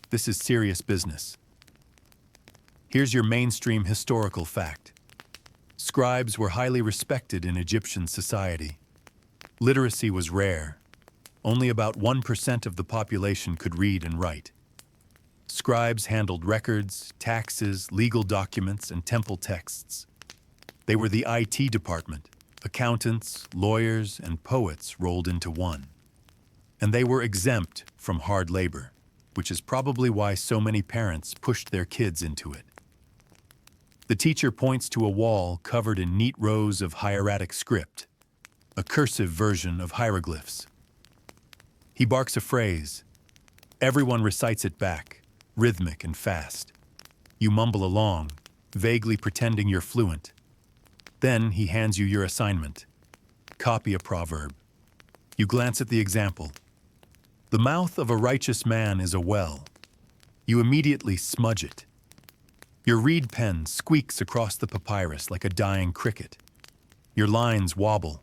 This is serious business. Here's your mainstream historical fact. Scribes were highly respected in Egyptian society. Literacy was rare. Only about 1% of the population could read and write. Scribes handled records, taxes, legal documents, and temple texts. They were the IT department. Accountants, lawyers, and poets rolled into one. And they were exempt from hard labor, which is probably why so many parents pushed their kids into it. The teacher points to a wall covered in neat rows of hieratic script, a cursive version of hieroglyphs. He barks a phrase. Everyone recites it back, rhythmic and fast. You mumble along, vaguely pretending you're fluent. Then he hands you your assignment. Copy a proverb. You glance at the example. The mouth of a righteous man is a well. You immediately smudge it. Your reed pen squeaks across the papyrus like a dying cricket. Your lines wobble.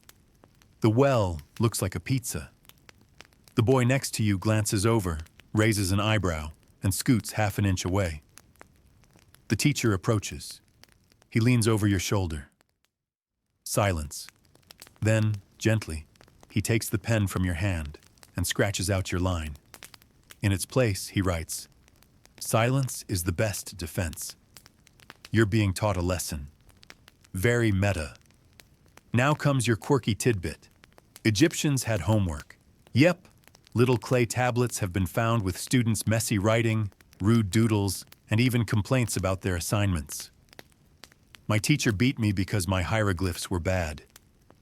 The well looks like a pizza. The boy next to you glances over, raises an eyebrow, and scoots half an inch away. The teacher approaches. He leans over your shoulder. Silence. Then, Gently, he takes the pen from your hand and scratches out your line. In its place, he writes, "Silence is the best defense." You're being taught a lesson. Very meta. Now comes your quirky tidbit. Egyptians had homework. Yep, little clay tablets have been found with students' messy writing, rude doodles, and even complaints about their assignments. "My teacher beat me because my hieroglyphs were bad,"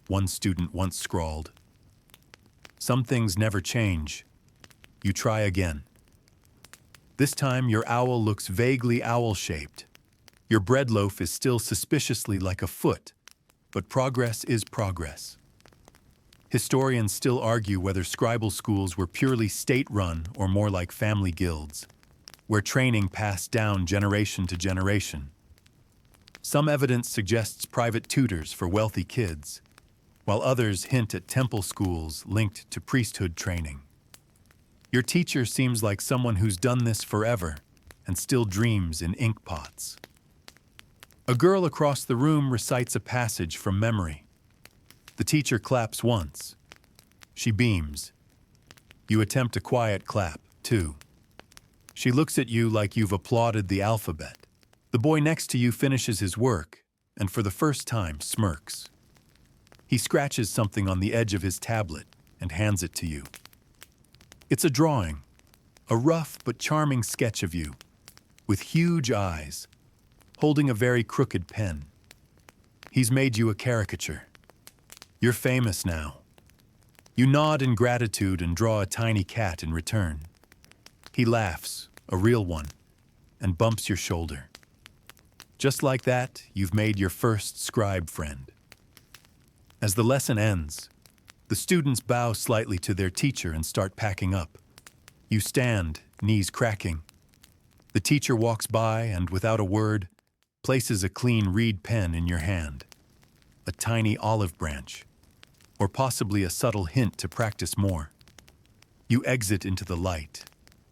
one student once scrawled. Some things never change. You try again. This time, your owl looks vaguely owl-shaped. Your bread loaf is still suspiciously like a foot, but progress is progress. Historians still argue whether scribal schools were purely state-run or more like family guilds, where training passed down generation to generation. Some evidence suggests private tutors for wealthy kids, while others hint at temple schools linked to priesthood training. Your teacher seems like someone who's done this forever and still dreams in ink pots. A girl across the room recites a passage from memory. The teacher claps once. She beams. You attempt a quiet clap, too. She looks at you like you've applauded the alphabet. The boy next to you finishes his work, and for the first time smirks. He scratches something on the edge of his tablet and hands it to you. It's a drawing, a rough but charming sketch of you, with huge eyes, holding a very crooked pen. He's made you a caricature. You're famous now. You nod in gratitude and draw a tiny cat in return. He laughs, a real one, and bumps your shoulder. Just like that, you've made your first scribe friend. As the lesson ends, the students bow slightly to their teacher and start packing up. You stand, knees cracking. The teacher walks by and, without a word, places a clean reed pen in your hand. A tiny olive branch, or possibly a subtle hint to practice more. You exit into the light,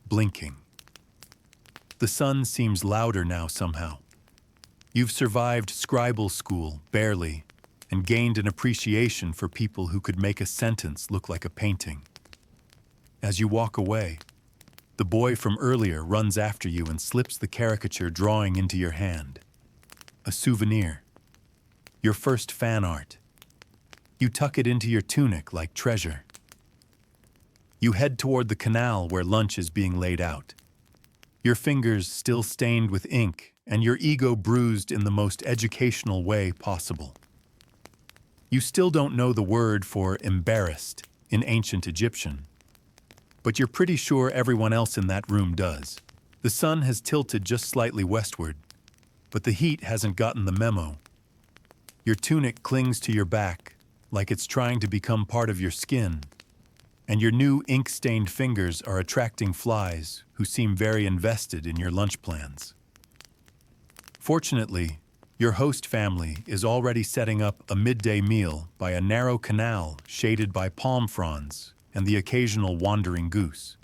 blinking. The sun seems louder now somehow. You've survived scribal school, barely, and gained an appreciation for people who could make a sentence look like a painting. As you walk away, the boy from earlier runs after you and slips the caricature drawing into your hand. A souvenir. Your first fan art. You tuck it into your tunic like treasure. You head toward the canal where lunch is being laid out. Your fingers still stained with ink and your ego bruised in the most educational way possible. You still don't know the word for embarrassed in ancient Egyptian, but you're pretty sure everyone else in that room does. The sun has tilted just slightly westward, but the heat hasn't gotten the memo. Your tunic clings to your back like it's trying to become part of your skin, and your new ink-stained fingers are attracting flies who seem very invested in your lunch plans. Fortunately, your host family is already setting up a midday meal by a narrow canal shaded by palm fronds and the occasional wandering goose.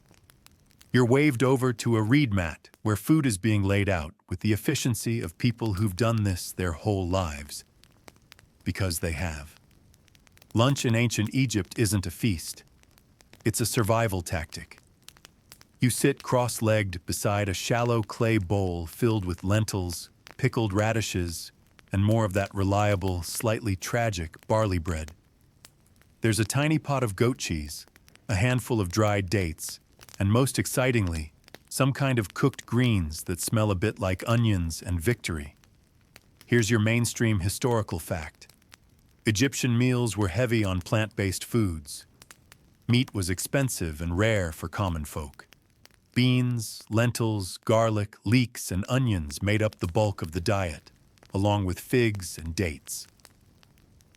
You're waved over to a reed mat where food is being laid out with the efficiency of people who've done this their whole lives. Because they have. Lunch in ancient Egypt isn't a feast. It's a survival tactic. You sit cross-legged beside a shallow clay bowl filled with lentils, pickled radishes, and more of that reliable, slightly tragic barley bread. There's a tiny pot of goat cheese, a handful of dried dates, and most excitingly, some kind of cooked greens that smell a bit like onions and victory. Here's your mainstream historical fact. Egyptian meals were heavy on plant-based foods. Meat was expensive and rare for common folk. Beans, lentils, garlic, leeks, and onions made up the bulk of the diet, along with figs and dates.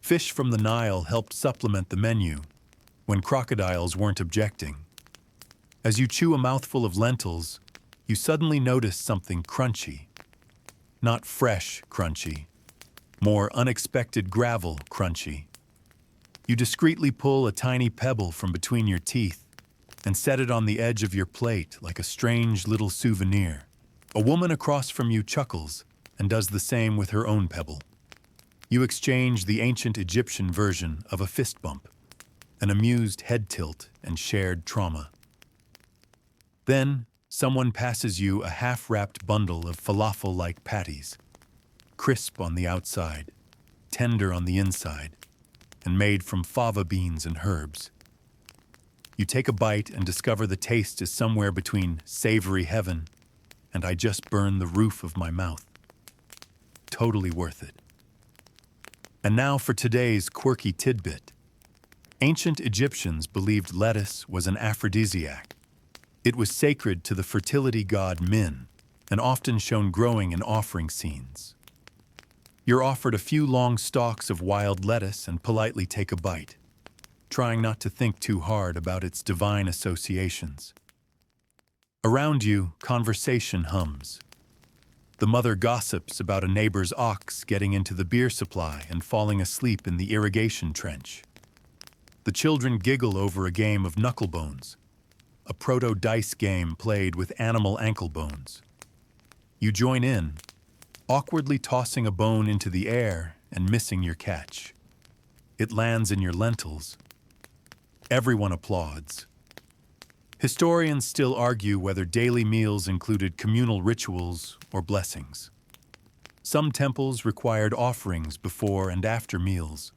Fish from the Nile helped supplement the menu when crocodiles weren't objecting. As you chew a mouthful of lentils, you suddenly notice something crunchy. Not fresh crunchy, more unexpected gravel crunchy. You discreetly pull a tiny pebble from between your teeth and set it on the edge of your plate like a strange little souvenir. A woman across from you chuckles and does the same with her own pebble. You exchange the ancient Egyptian version of a fist bump, an amused head tilt and shared trauma. Then, someone passes you a half-wrapped bundle of falafel-like patties, crisp on the outside, tender on the inside, and made from fava beans and herbs. You take a bite and discover the taste is somewhere between savory heaven and I just burned the roof of my mouth. Totally worth it. And now for today's quirky tidbit. Ancient Egyptians believed lettuce was an aphrodisiac. It was sacred to the fertility god Min and often shown growing in offering scenes. You're offered a few long stalks of wild lettuce and politely take a bite, trying not to think too hard about its divine associations. Around you, conversation hums. The mother gossips about a neighbor's ox getting into the beer supply and falling asleep in the irrigation trench. The children giggle over a game of knucklebones, a proto-dice game played with animal ankle bones. You join in, awkwardly tossing a bone into the air and missing your catch. It lands in your lentils. Everyone applauds. Historians still argue whether daily meals included communal rituals or blessings. Some temples required offerings before and after meals,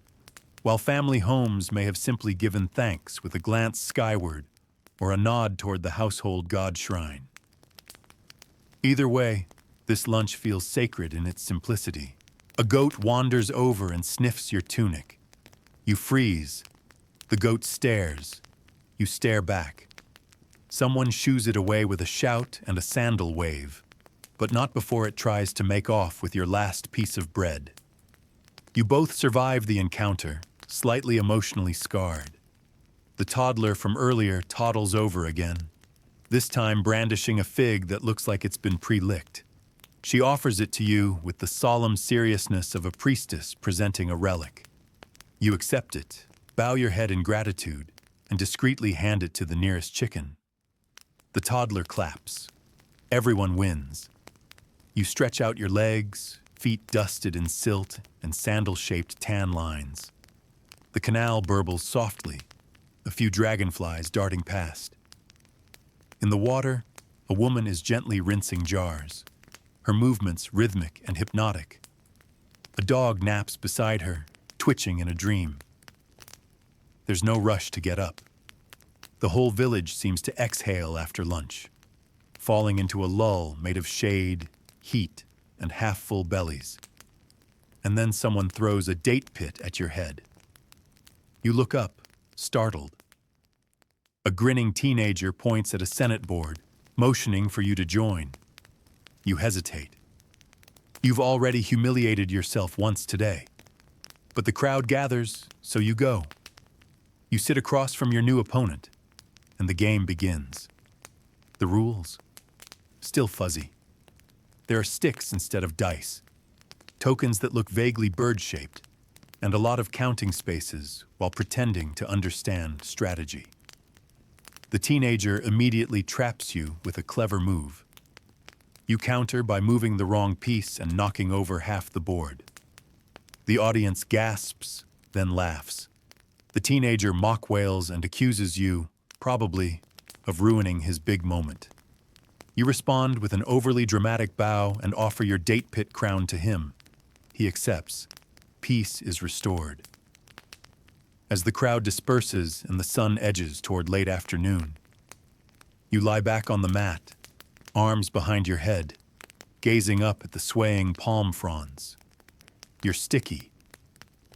while family homes may have simply given thanks with a glance skyward or a nod toward the household god shrine. Either way, this lunch feels sacred in its simplicity. A goat wanders over and sniffs your tunic. You freeze. The goat stares. You stare back. Someone shoos it away with a shout and a sandal wave, but not before it tries to make off with your last piece of bread. You both survive the encounter, slightly emotionally scarred. The toddler from earlier toddles over again, this time brandishing a fig that looks like it's been pre-licked. She offers it to you with the solemn seriousness of a priestess presenting a relic. You accept it, bow your head in gratitude, and discreetly hand it to the nearest chicken. The toddler claps. Everyone wins. You stretch out your legs, feet dusted in silt and sandal-shaped tan lines. The canal burbles softly, a few dragonflies darting past. In the water, a woman is gently rinsing jars, her movements rhythmic and hypnotic. A dog naps beside her, twitching in a dream. There's no rush to get up. The whole village seems to exhale after lunch, falling into a lull made of shade, heat, and half-full bellies. And then someone throws a date pit at your head. You look up, startled. A grinning teenager points at a Senate board, motioning for you to join. You hesitate. You've already humiliated yourself once today. But the crowd gathers, so you go. You sit across from your new opponent, and the game begins. The rules? Still fuzzy. There are sticks instead of dice, tokens that look vaguely bird-shaped, and a lot of counting spaces while pretending to understand strategy. The teenager immediately traps you with a clever move. You counter by moving the wrong piece and knocking over half the board. The audience gasps, then laughs. The teenager mock wails and accuses you, probably, of ruining his big moment. You respond with an overly dramatic bow and offer your date pit crown to him. He accepts. Peace is restored. As the crowd disperses and the sun edges toward late afternoon, you lie back on the mat, arms behind your head, gazing up at the swaying palm fronds. You're sticky.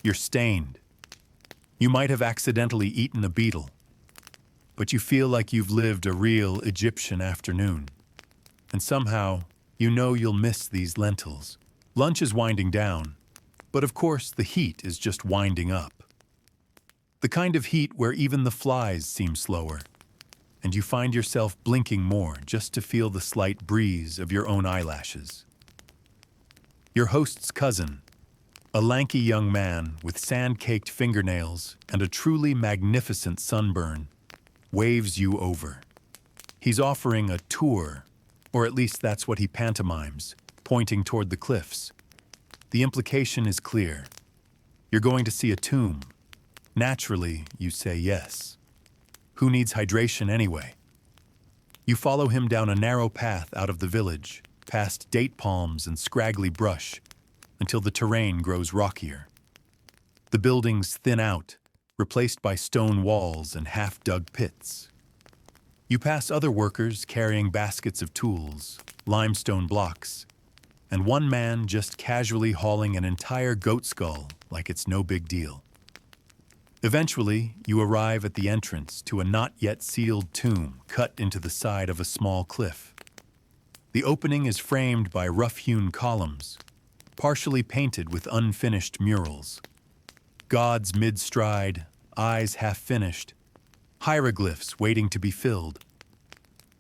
You're stained. You might have accidentally eaten a beetle, but you feel like you've lived a real Egyptian afternoon. And somehow, you know you'll miss these lentils. Lunch is winding down, but of course the heat is just winding up. The kind of heat where even the flies seem slower, and you find yourself blinking more just to feel the slight breeze of your own eyelashes. Your host's cousin, a lanky young man with sand-caked fingernails and a truly magnificent sunburn, waves you over. He's offering a tour, or at least that's what he pantomimes, pointing toward the cliffs. The implication is clear. You're going to see a tomb. Naturally, you say yes. Who needs hydration anyway? You follow him down a narrow path out of the village, past date palms and scraggly brush, until the terrain grows rockier. The buildings thin out, replaced by stone walls and half-dug pits. You pass other workers carrying baskets of tools, limestone blocks, and one man just casually hauling an entire goat skull like it's no big deal. Eventually, you arrive at the entrance to a not-yet-sealed tomb cut into the side of a small cliff. The opening is framed by rough-hewn columns, partially painted with unfinished murals. Gods mid-stride, eyes half-finished, hieroglyphs waiting to be filled.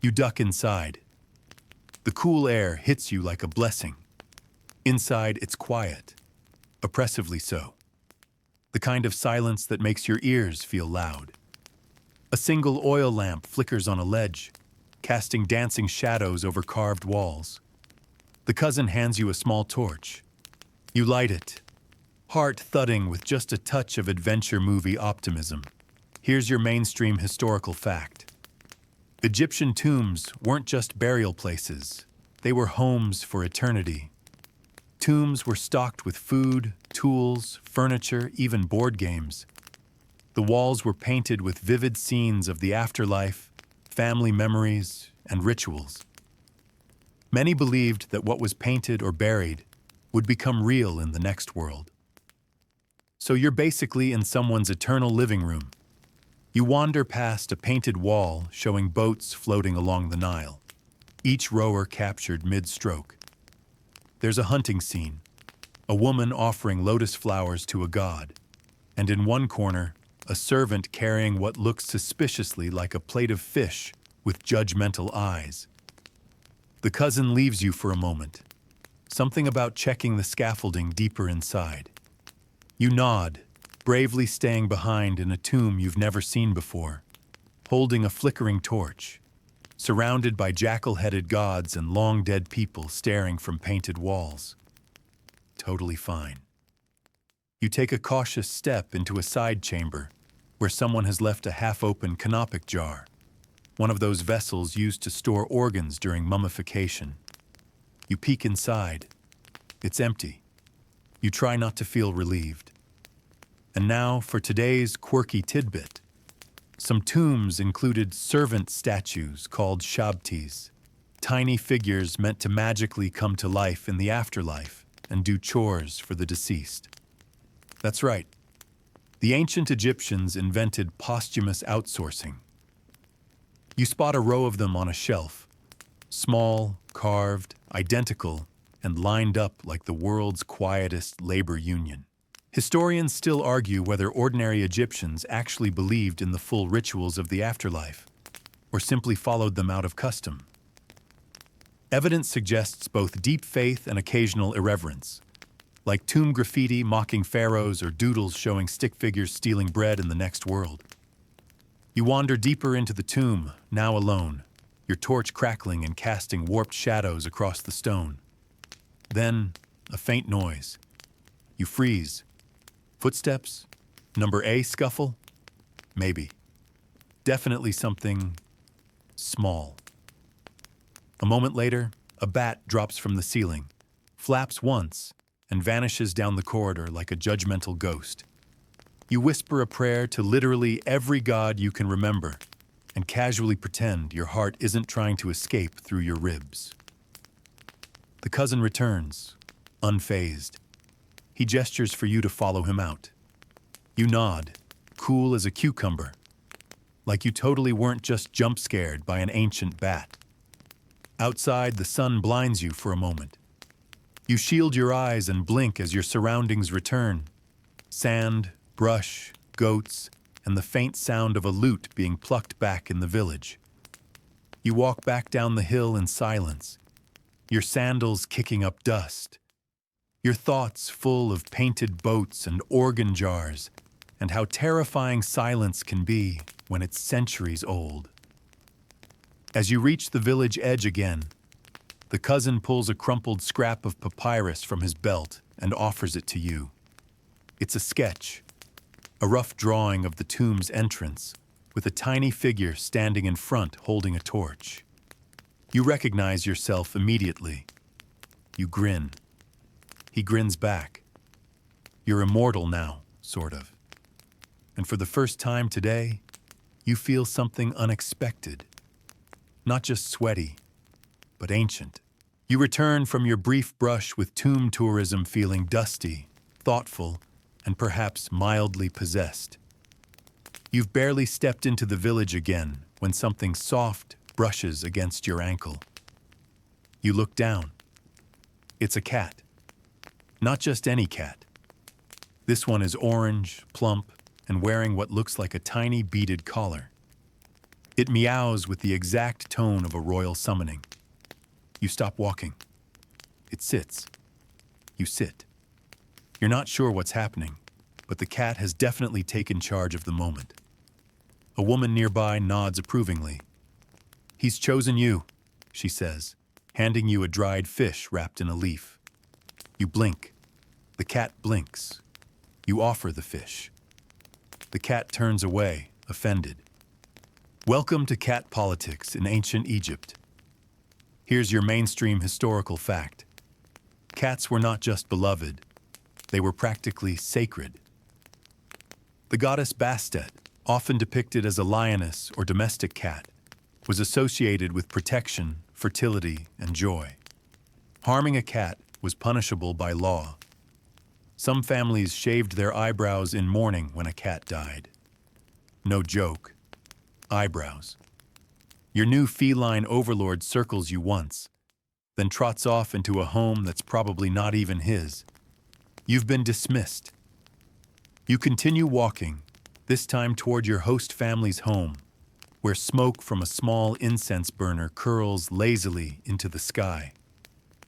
You duck inside. The cool air hits you like a blessing. Inside, it's quiet, oppressively so. The kind of silence that makes your ears feel loud. A single oil lamp flickers on a ledge, casting dancing shadows over carved walls. The cousin hands you a small torch. You light it, heart thudding with just a touch of adventure movie optimism. Here's your mainstream historical fact. Egyptian tombs weren't just burial places. They were homes for eternity. Tombs were stocked with food, tools, furniture, even board games. The walls were painted with vivid scenes of the afterlife, family memories, and rituals. Many believed that what was painted or buried would become real in the next world. So you're basically in someone's eternal living room. You wander past a painted wall showing boats floating along the Nile, each rower captured mid-stroke. There's a hunting scene, a woman offering lotus flowers to a god, and in one corner, a servant carrying what looks suspiciously like a plate of fish with judgmental eyes. The cousin leaves you for a moment, something about checking the scaffolding deeper inside. You nod, bravely staying behind in a tomb you've never seen before, holding a flickering torch, surrounded by jackal-headed gods and long-dead people staring from painted walls. Totally fine. You take a cautious step into a side chamber where someone has left a half-open canopic jar, one of those vessels used to store organs during mummification. You peek inside. It's empty. You try not to feel relieved. And now for today's quirky tidbit. Some tombs included servant statues called shabtis, tiny figures meant to magically come to life in the afterlife and do chores for the deceased. That's right. The ancient Egyptians invented posthumous outsourcing. You spot a row of them on a shelf, small, carved, identical, and lined up like the world's quietest labor union. Historians still argue whether ordinary Egyptians actually believed in the full rituals of the afterlife, or simply followed them out of custom. Evidence suggests both deep faith and occasional irreverence, like tomb graffiti mocking pharaohs or doodles showing stick figures stealing bread in the next world. You wander deeper into the tomb, now alone, your torch crackling and casting warped shadows across the stone. Then, a faint noise. You freeze. Footsteps? Number A scuffle? Maybe. Definitely something small. A moment later, a bat drops from the ceiling, flaps once, and vanishes down the corridor like a judgmental ghost. You whisper a prayer to literally every god you can remember, and casually pretend your heart isn't trying to escape through your ribs. The cousin returns, unfazed. He gestures for you to follow him out. You nod, cool as a cucumber, like you totally weren't just jump-scared by an ancient bat. Outside, the sun blinds you for a moment. You shield your eyes and blink as your surroundings return. Sand, brush, goats, and the faint sound of a lute being plucked back in the village. You walk back down the hill in silence, your sandals kicking up dust, your thoughts full of painted boats and organ jars, and how terrifying silence can be when it's centuries old. As you reach the village edge again, the cousin pulls a crumpled scrap of papyrus from his belt and offers it to you. It's a sketch, a rough drawing of the tomb's entrance, with a tiny figure standing in front holding a torch. You recognize yourself immediately. You grin. He grins back. You're immortal now, sort of. And for the first time today, you feel something unexpected. Not just sweaty, but ancient. You return from your brief brush with tomb tourism feeling dusty, thoughtful, and perhaps mildly possessed. You've barely stepped into the village again when something soft brushes against your ankle. You look down. It's a cat. Not just any cat. This one is orange, plump, and wearing what looks like a tiny beaded collar. It meows with the exact tone of a royal summoning. You stop walking. It sits. You sit. You're not sure what's happening, but the cat has definitely taken charge of the moment. A woman nearby nods approvingly. "He's chosen you," she says, handing you a dried fish wrapped in a leaf. You blink. The cat blinks. You offer the fish. The cat turns away, offended. Welcome to cat politics in ancient Egypt. Here's your mainstream historical fact. Cats were not just beloved, they were practically sacred. The goddess Bastet, often depicted as a lioness or domestic cat, was associated with protection, fertility, and joy. Harming a cat was punishable by law. Some families shaved their eyebrows in mourning when a cat died. No joke. Eyebrows. Your new feline overlord circles you once, then trots off into a home that's probably not even his. You've been dismissed. You continue walking, this time toward your host family's home, where smoke from a small incense burner curls lazily into the sky.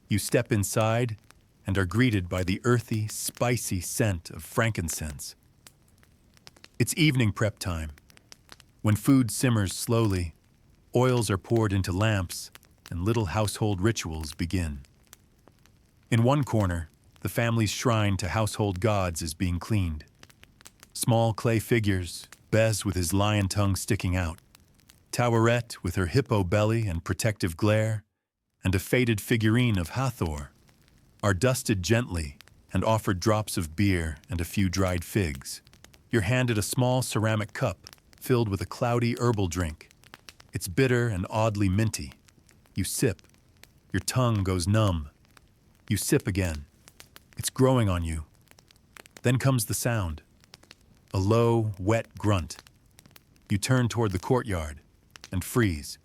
You step inside and are greeted by the earthy, spicy scent of frankincense. It's evening prep time. When food simmers slowly, oils are poured into lamps, and little household rituals begin. In one corner, the family's shrine to household gods is being cleaned. Small clay figures, Bez with his lion tongue sticking out, Taweret with her hippo belly and protective glare, and a faded figurine of Hathor, are dusted gently and offered drops of beer and a few dried figs. You're handed a small ceramic cup filled with a cloudy herbal drink. It's bitter and oddly minty. You sip. Your tongue goes numb. You sip again. It's growing on you. Then comes the sound. A low, wet grunt. You turn toward the courtyard and freeze.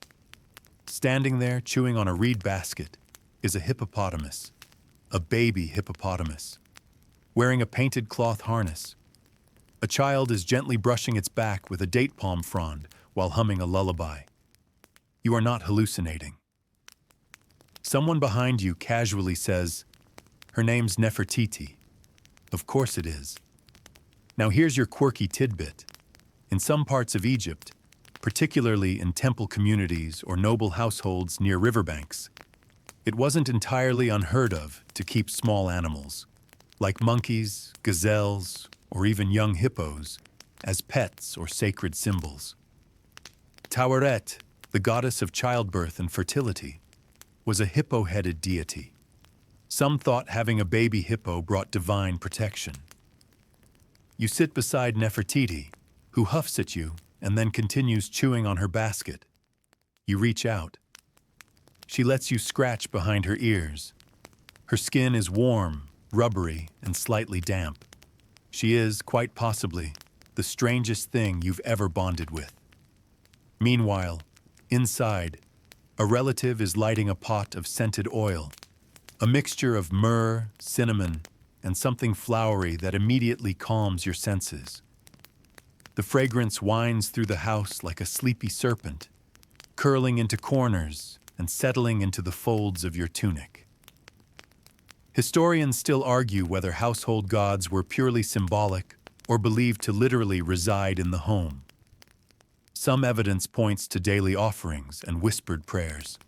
Standing there, chewing on a reed basket, is a hippopotamus. A baby hippopotamus, wearing a painted cloth harness. A child is gently brushing its back with a date palm frond while humming a lullaby. You are not hallucinating. Someone behind you casually says, "Her name's Nefertiti." Of course it is. Now here's your quirky tidbit. In some parts of Egypt, particularly in temple communities or noble households near riverbanks, it wasn't entirely unheard of to keep small animals, like monkeys, gazelles, or even young hippos, as pets or sacred symbols. Taweret, the goddess of childbirth and fertility, was a hippo-headed deity. Some thought having a baby hippo brought divine protection. You sit beside Nefertiti, who huffs at you and then continues chewing on her basket. You reach out. She lets you scratch behind her ears. Her skin is warm, rubbery, and slightly damp. She is, quite possibly, the strangest thing you've ever bonded with. Meanwhile, inside, a relative is lighting a pot of scented oil, a mixture of myrrh, cinnamon, and something flowery that immediately calms your senses. The fragrance winds through the house like a sleepy serpent, curling into corners and settling into the folds of your tunic. Historians still argue whether household gods were purely symbolic or believed to literally reside in the home. Some evidence points to daily offerings and whispered prayers.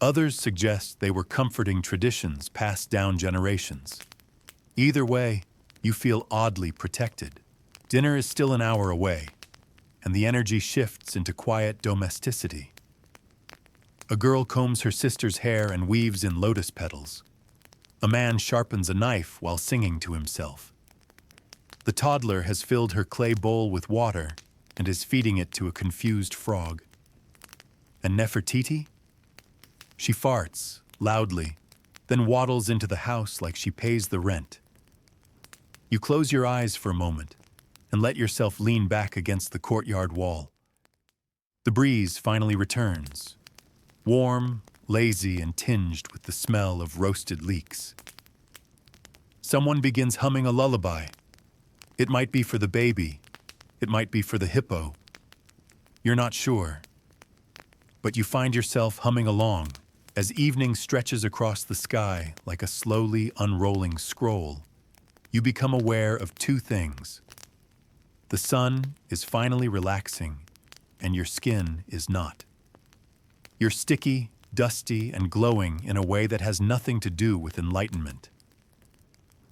Others suggest they were comforting traditions passed down generations. Either way, You feel oddly protected. Dinner is still an hour away, and the energy shifts into quiet domesticity. A girl combs her sister's hair and weaves in lotus petals. A man sharpens a knife while singing to himself. The toddler has filled her clay bowl with water and is feeding it to a confused frog. And Nefertiti? She farts, loudly, then waddles into the house like she pays the rent. You close your eyes for a moment and let yourself lean back against the courtyard wall. The breeze finally returns, warm, lazy, and tinged with the smell of roasted leeks. Someone begins humming a lullaby. It might be for the baby. It might be for the hippo. You're not sure. But you find yourself humming along as evening stretches across the sky like a slowly unrolling scroll. You become aware of two things. The sun is finally relaxing, and your skin is not. You're sticky, dusty, and glowing in a way that has nothing to do with enlightenment.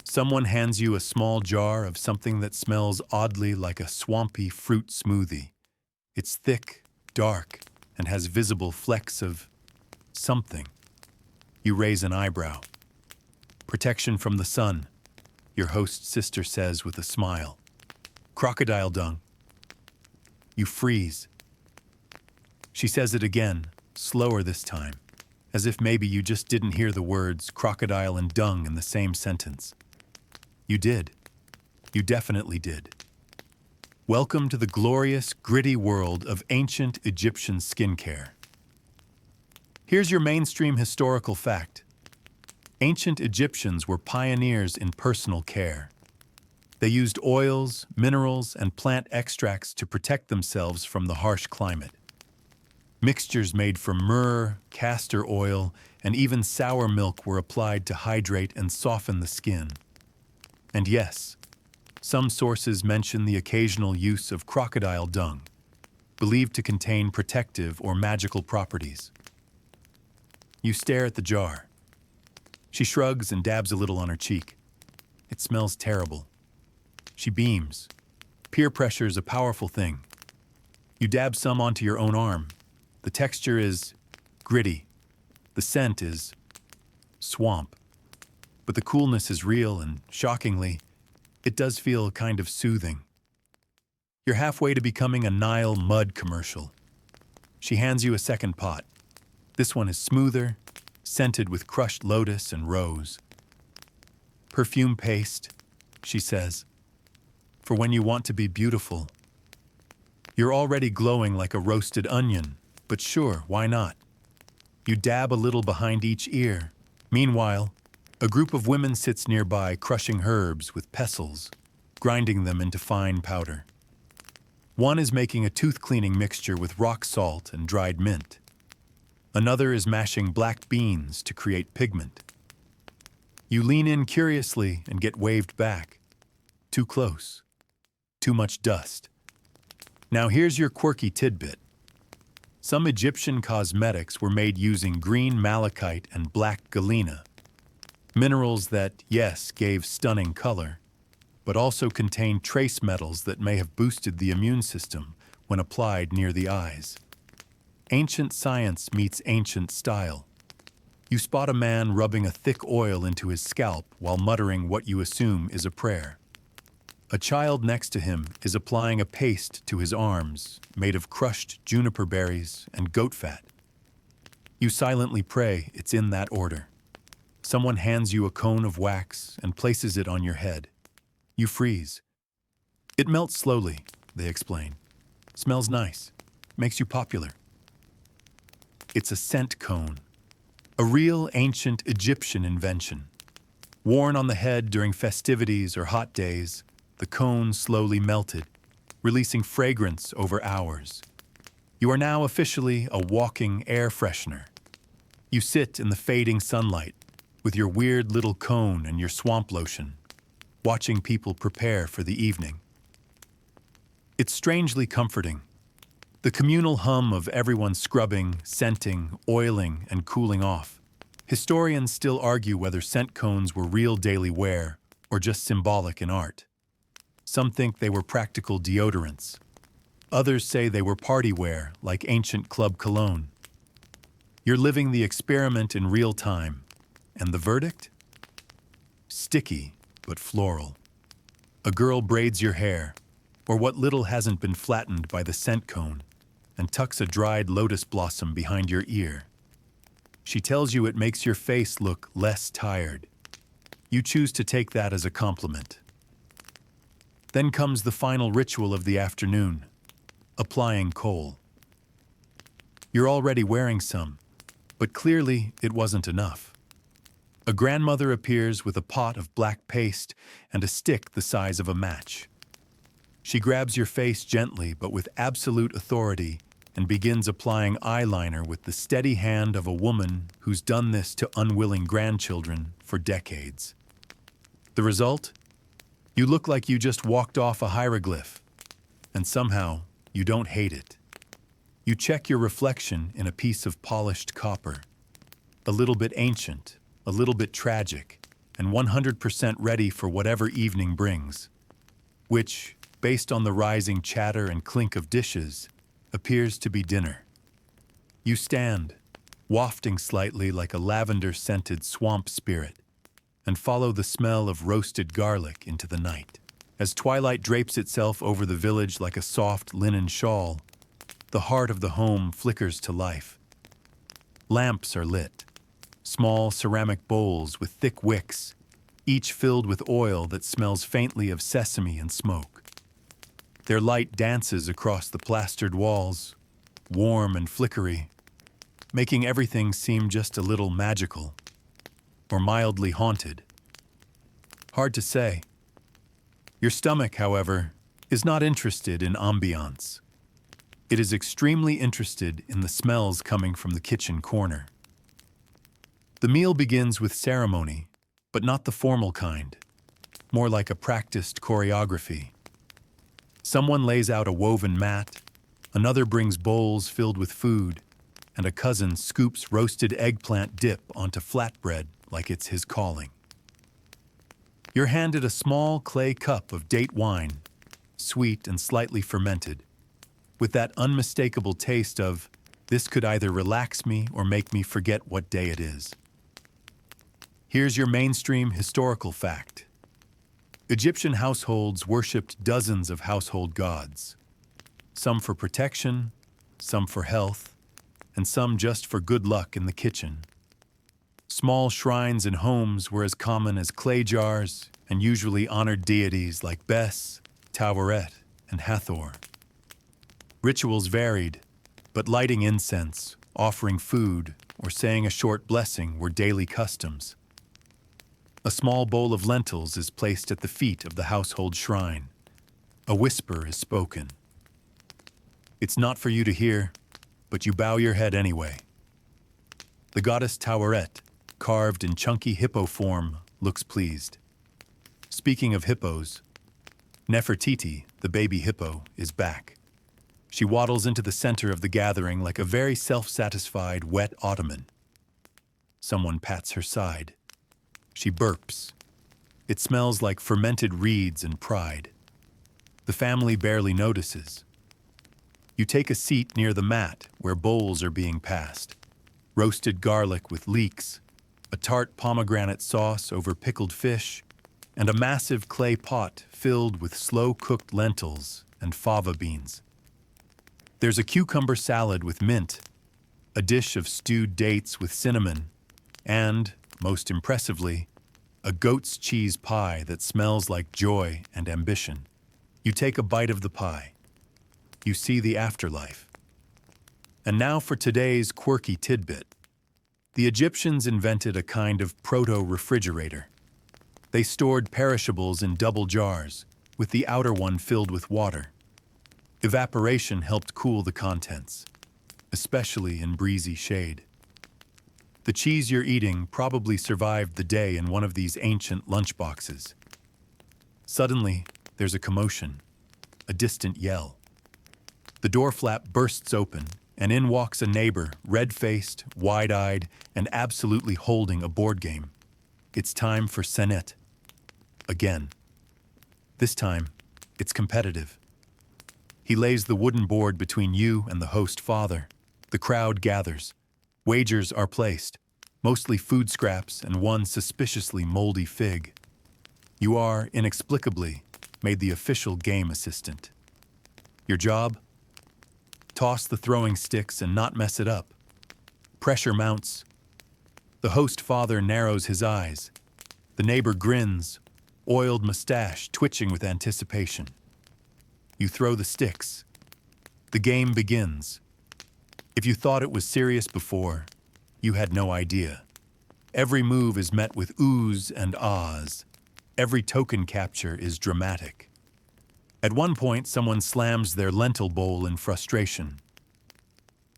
Someone hands you a small jar of something that smells oddly like a swampy fruit smoothie. It's thick, dark, and has visible flecks of something. You raise an eyebrow. Protection from the sun, your host's sister says with a smile. Crocodile dung. You freeze. She says it again, slower this time, as if maybe you just didn't hear the words crocodile and dung in the same sentence. You did. You definitely did. Welcome to the glorious, gritty world of ancient Egyptian skincare. Here's your mainstream historical fact. Ancient Egyptians were pioneers in personal care. They used oils, minerals, and plant extracts to protect themselves from the harsh climate. Mixtures made from myrrh, castor oil, and even sour milk were applied to hydrate and soften the skin. And yes, some sources mention the occasional use of crocodile dung, believed to contain protective or magical properties. You stare at the jar. She shrugs and dabs a little on her cheek. It smells terrible. She beams. Peer pressure is a powerful thing. You dab some onto your own arm. The texture is gritty. The scent is swamp. But the coolness is real and, shockingly, it does feel kind of soothing. You're halfway to becoming a Nile mud commercial. She hands you a second pot. This one is smoother, scented with crushed lotus and rose. Perfume paste, she says, for when you want to be beautiful. You're already glowing like a roasted onion, but sure, why not? You dab a little behind each ear. Meanwhile, a group of women sits nearby crushing herbs with pestles, grinding them into fine powder. One is making a tooth-cleaning mixture with rock salt and dried mint. Another is mashing black beans to create pigment. You lean in curiously and get waved back. Too close. Too much dust. Now here's your quirky tidbit. Some Egyptian cosmetics were made using green malachite and black galena, minerals that, yes, gave stunning color, but also contained trace metals that may have boosted the immune system when applied near the eyes. Ancient science meets ancient style. You spot a man rubbing a thick oil into his scalp while muttering what you assume is a prayer. A child next to him is applying a paste to his arms made of crushed juniper berries and goat fat. You silently pray it's in that order. Someone hands you a cone of wax and places it on your head. You freeze. It melts slowly, they explain. Smells nice. Makes you popular. It's a scent cone. A real ancient Egyptian invention. Worn on the head during festivities or hot days, the cone slowly melted, releasing fragrance over hours. You are now officially a walking air freshener. You sit in the fading sunlight with your weird little cone and your swamp lotion, watching people prepare for the evening. It's strangely comforting. The communal hum of everyone scrubbing, scenting, oiling, and cooling off. Historians still argue whether scent cones were real daily wear or just symbolic in art. Some think they were practical deodorants. Others say they were party wear, like ancient club cologne. You're living the experiment in real time. And the verdict? Sticky, but floral. A girl braids your hair, or what little hasn't been flattened by the scent cone, and tucks a dried lotus blossom behind your ear. She tells you it makes your face look less tired. You choose to take that as a compliment. Then comes the final ritual of the afternoon, applying kohl. You're already wearing some, but clearly it wasn't enough. A grandmother appears with a pot of black paste and a stick the size of a match. She grabs your face gently but with absolute authority and begins applying eyeliner with the steady hand of a woman who's done this to unwilling grandchildren for decades. The result? You look like you just walked off a hieroglyph, and somehow you don't hate it. You check your reflection in a piece of polished copper, a little bit ancient, a little bit tragic, and 100% ready for whatever evening brings, which, based on the rising chatter and clink of dishes, appears to be dinner. You stand, wafting slightly like a lavender-scented swamp spirit, and follow the smell of roasted garlic into the night. As twilight drapes itself over the village like a soft linen shawl, the heart of the home flickers to life. Lamps are lit, small ceramic bowls with thick wicks, each filled with oil that smells faintly of sesame and smoke. Their light dances across the plastered walls, warm and flickery, making everything seem just a little magical, or mildly haunted. Hard to say. Your stomach, however, is not interested in ambience. It is extremely interested in the smells coming from the kitchen corner. The meal begins with ceremony, but not the formal kind, more like a practiced choreography. Someone lays out a woven mat, another brings bowls filled with food, and a cousin scoops roasted eggplant dip onto flatbread like it's his calling. You're handed a small clay cup of date wine, sweet and slightly fermented, with that unmistakable taste of, this could either relax me or make me forget what day it is. Here's your mainstream historical fact. Egyptian households worshipped dozens of household gods, some for protection, some for health, and some just for good luck in the kitchen. Small shrines in homes were as common as clay jars and usually honored deities like Bes, Taweret, and Hathor. Rituals varied, but lighting incense, offering food, or saying a short blessing were daily customs. A small bowl of lentils is placed at the feet of the household shrine. A whisper is spoken. It's not for you to hear, but you bow your head anyway. The goddess Taweret, carved in chunky hippo form, looks pleased. Speaking of hippos, Nefertiti, the baby hippo, is back. She waddles into the center of the gathering like a very self-satisfied, wet ottoman. Someone pats her side. She burps. It smells like fermented reeds and pride. The family barely notices. You take a seat near the mat where bowls are being passed. Roasted garlic with leeks, a tart pomegranate sauce over pickled fish, and a massive clay pot filled with slow-cooked lentils and fava beans. There's a cucumber salad with mint, a dish of stewed dates with cinnamon, and, most impressively, a goat's cheese pie that smells like joy and ambition. You take a bite of the pie. You see the afterlife. And now for today's quirky tidbit. The Egyptians invented a kind of proto-refrigerator. They stored perishables in double jars, with the outer one filled with water. Evaporation helped cool the contents, especially in breezy shade. The cheese you're eating probably survived the day in one of these ancient lunchboxes. Suddenly, there's a commotion, a distant yell. The door flap bursts open, and in walks a neighbor, red-faced, wide-eyed, and absolutely holding a board game. It's time for Senet. again. This time, it's competitive. He lays the wooden board between you and the host father. The crowd gathers. Wagers are placed, mostly food scraps and one suspiciously moldy fig. You are, inexplicably, made the official game assistant. Your job? Toss the throwing sticks and not mess it up. Pressure mounts. The host father narrows his eyes. The neighbor grins, oiled mustache twitching with anticipation. You throw the sticks. The game begins. If you thought it was serious before, you had no idea. Every move is met with oohs and ahs. Every token capture is dramatic. At one point, someone slams their lentil bowl in frustration.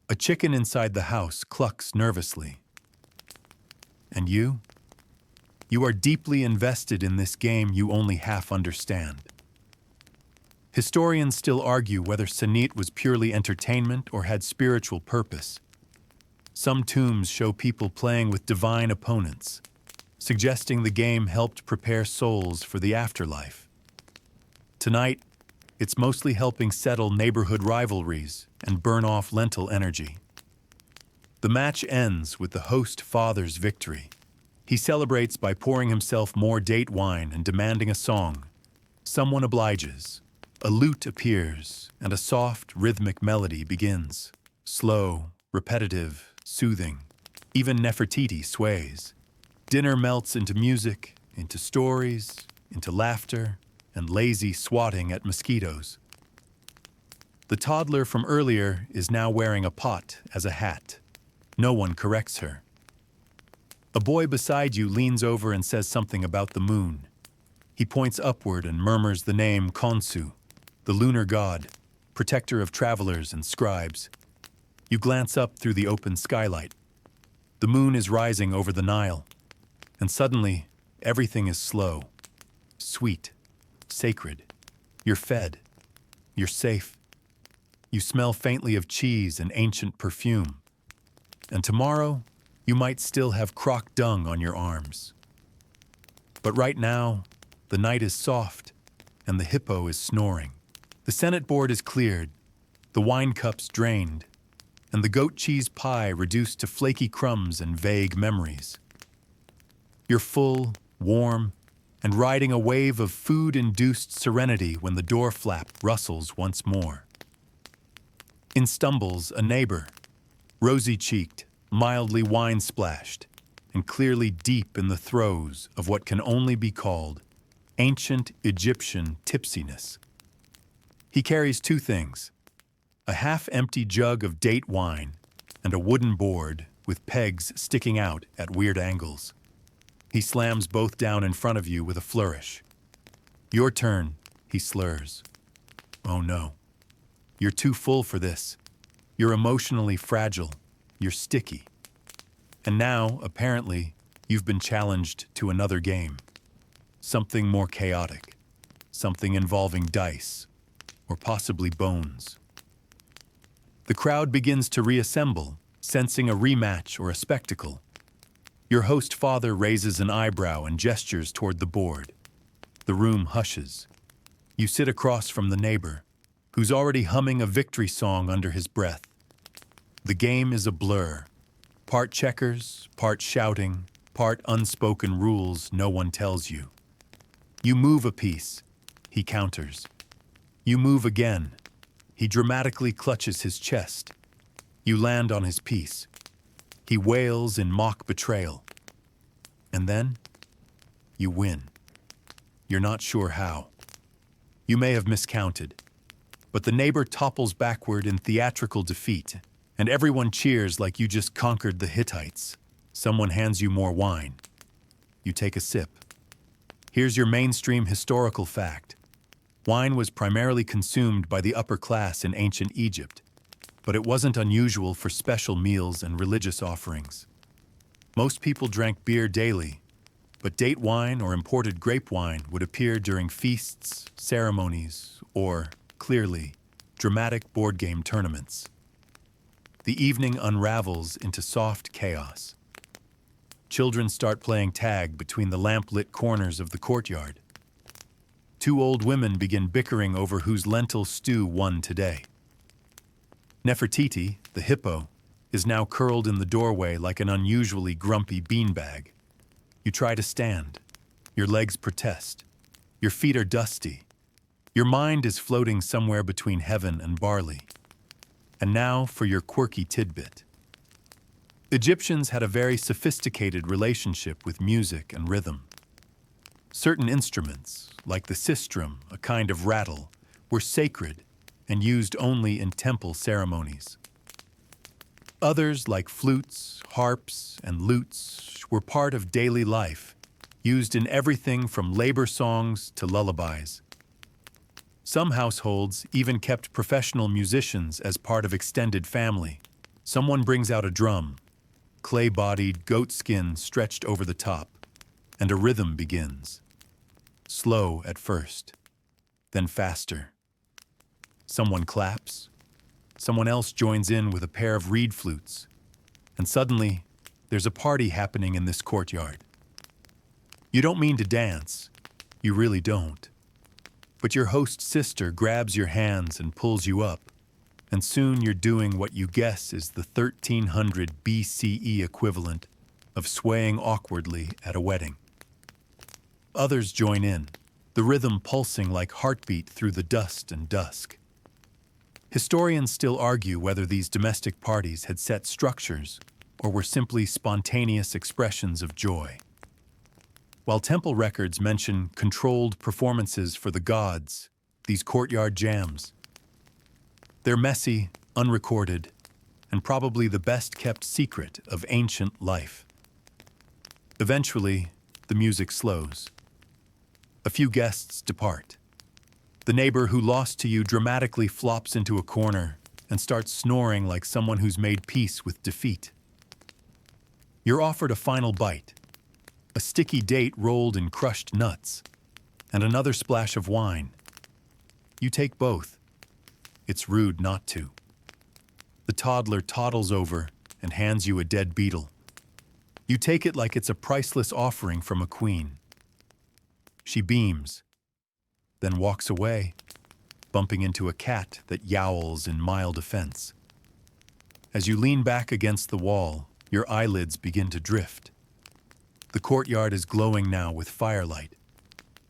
A chicken inside the house clucks nervously. And you? You are deeply invested in this game you only half understand. Historians still argue whether Sanit was purely entertainment or had spiritual purpose. Some tombs show people playing with divine opponents, suggesting the game helped prepare souls for the afterlife. Tonight, it's mostly helping settle neighborhood rivalries and burn off lentil energy. The match ends with the host father's victory. He celebrates by pouring himself more date wine and demanding a song. Someone obliges. A lute appears, and a soft, rhythmic melody begins. Slow, repetitive, soothing. Even Nefertiti sways. Dinner melts into music, into stories, into laughter, and lazy swatting at mosquitoes. The toddler from earlier is now wearing a pot as a hat. No one corrects her. A boy beside you leans over and says something about the moon. He points upward and murmurs the name Khonsu, the lunar god, protector of travelers and scribes. You glance up through the open skylight. The moon is rising over the Nile, and suddenly everything is slow, sweet, sacred. You're fed. You're safe. You smell faintly of cheese and ancient perfume. And tomorrow, you might still have croc dung on your arms. But right now, the night is soft, and the hippo is snoring. The Senate board is cleared, the wine cups drained, and the goat cheese pie reduced to flaky crumbs and vague memories. You're full, warm, and riding a wave of food-induced serenity when the door flap rustles once more. In stumbles a neighbor, rosy-cheeked, mildly wine-splashed, and clearly deep in the throes of what can only be called ancient Egyptian tipsiness. He carries two things, a half-empty jug of date wine and a wooden board with pegs sticking out at weird angles. He slams both down in front of you with a flourish. Your turn, he slurs. Oh no. You're too full for this. You're emotionally fragile. You're sticky. And now, apparently, you've been challenged to another game. Something more chaotic. Something involving dice. Or possibly bones. The crowd begins to reassemble, sensing a rematch or a spectacle. Your host father raises an eyebrow and gestures toward the board. The room hushes. You sit across from the neighbor, who's already humming a victory song under his breath. The game is a blur. Part checkers, part shouting, part unspoken rules no one tells you. You move a piece, he counters. You move again. He dramatically clutches his chest. You land on his piece. He wails in mock betrayal. And then, you win. You're not sure how. You may have miscounted, but the neighbor topples backward in theatrical defeat, and everyone cheers like you just conquered the Hittites. Someone hands you more wine. You take a sip. Here's your mainstream historical fact. Wine was primarily consumed by the upper class in ancient Egypt, but it wasn't unusual for special meals and religious offerings. Most people drank beer daily, but date wine or imported grape wine would appear during feasts, ceremonies, or, clearly, dramatic board game tournaments. The evening unravels into soft chaos. Children start playing tag between the lamp-lit corners of the courtyard. Two old women begin bickering over whose lentil stew won today. Nefertiti, the hippo, is now curled in the doorway like an unusually grumpy beanbag. You try to stand. Your legs protest. Your feet are dusty. Your mind is floating somewhere between heaven and barley. And now for your quirky tidbit. Egyptians had a very sophisticated relationship with music and rhythm. Certain instruments, like the sistrum, a kind of rattle, were sacred and used only in temple ceremonies. Others, like flutes, harps, and lutes, were part of daily life, used in everything from labor songs to lullabies. Some households even kept professional musicians as part of extended family. Someone brings out a drum, clay-bodied goat skin stretched over the top, and a rhythm begins. Slow at first, then faster. Someone claps. Someone else joins in with a pair of reed flutes. And suddenly, there's a party happening in this courtyard. You don't mean to dance. You really don't. But your host sister grabs your hands and pulls you up, and soon you're doing what you guess is the 1300 BCE equivalent of swaying awkwardly at a wedding. Others join in, the rhythm pulsing like heartbeat through the dust and dusk. Historians still argue whether these domestic parties had set structures or were simply spontaneous expressions of joy. While temple records mention controlled performances for the gods, these courtyard jams, they're messy, unrecorded, and probably the best-kept secret of ancient life. Eventually, the music slows. A few guests depart. The neighbor who lost to you dramatically flops into a corner and starts snoring like someone who's made peace with defeat. You're offered a final bite, a sticky date rolled in crushed nuts, and another splash of wine. You take both. It's rude not to. The toddler toddles over and hands you a dead beetle. You take it like it's a priceless offering from a queen. She beams, then walks away, bumping into a cat that yowls in mild offense. As you lean back against the wall, your eyelids begin to drift. The courtyard is glowing now with firelight,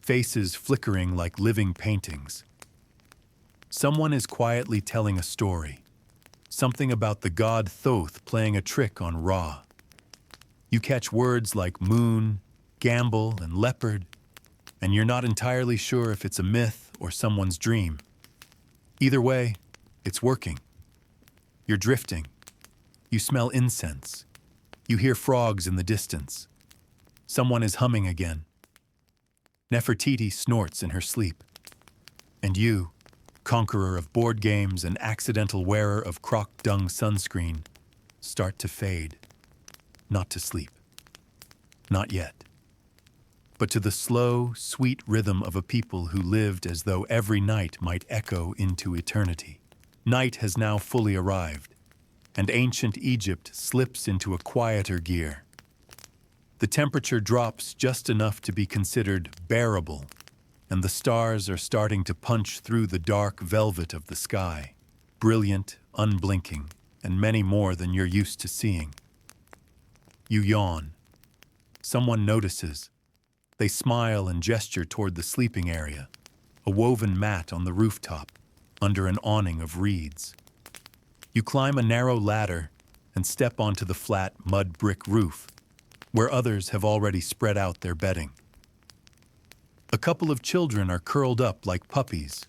faces flickering like living paintings. Someone is quietly telling a story, something about the god Thoth playing a trick on Ra. You catch words like moon, gamble, and leopard, and you're not entirely sure if it's a myth or someone's dream. Either way, it's working. You're drifting. You smell incense. You hear frogs in the distance. Someone is humming again. Nefertiti snorts in her sleep. And you, conqueror of board games and accidental wearer of croc dung sunscreen, start to fade. Not to sleep. Not yet. But to the slow, sweet rhythm of a people who lived as though every night might echo into eternity. Night has now fully arrived, and ancient Egypt slips into a quieter gear. The temperature drops just enough to be considered bearable, and the stars are starting to punch through the dark velvet of the sky, brilliant, unblinking, and many more than you're used to seeing. You yawn. Someone notices. They smile and gesture toward the sleeping area, a woven mat on the rooftop, under an awning of reeds. You climb a narrow ladder and step onto the flat mud brick roof, where others have already spread out their bedding. A couple of children are curled up like puppies,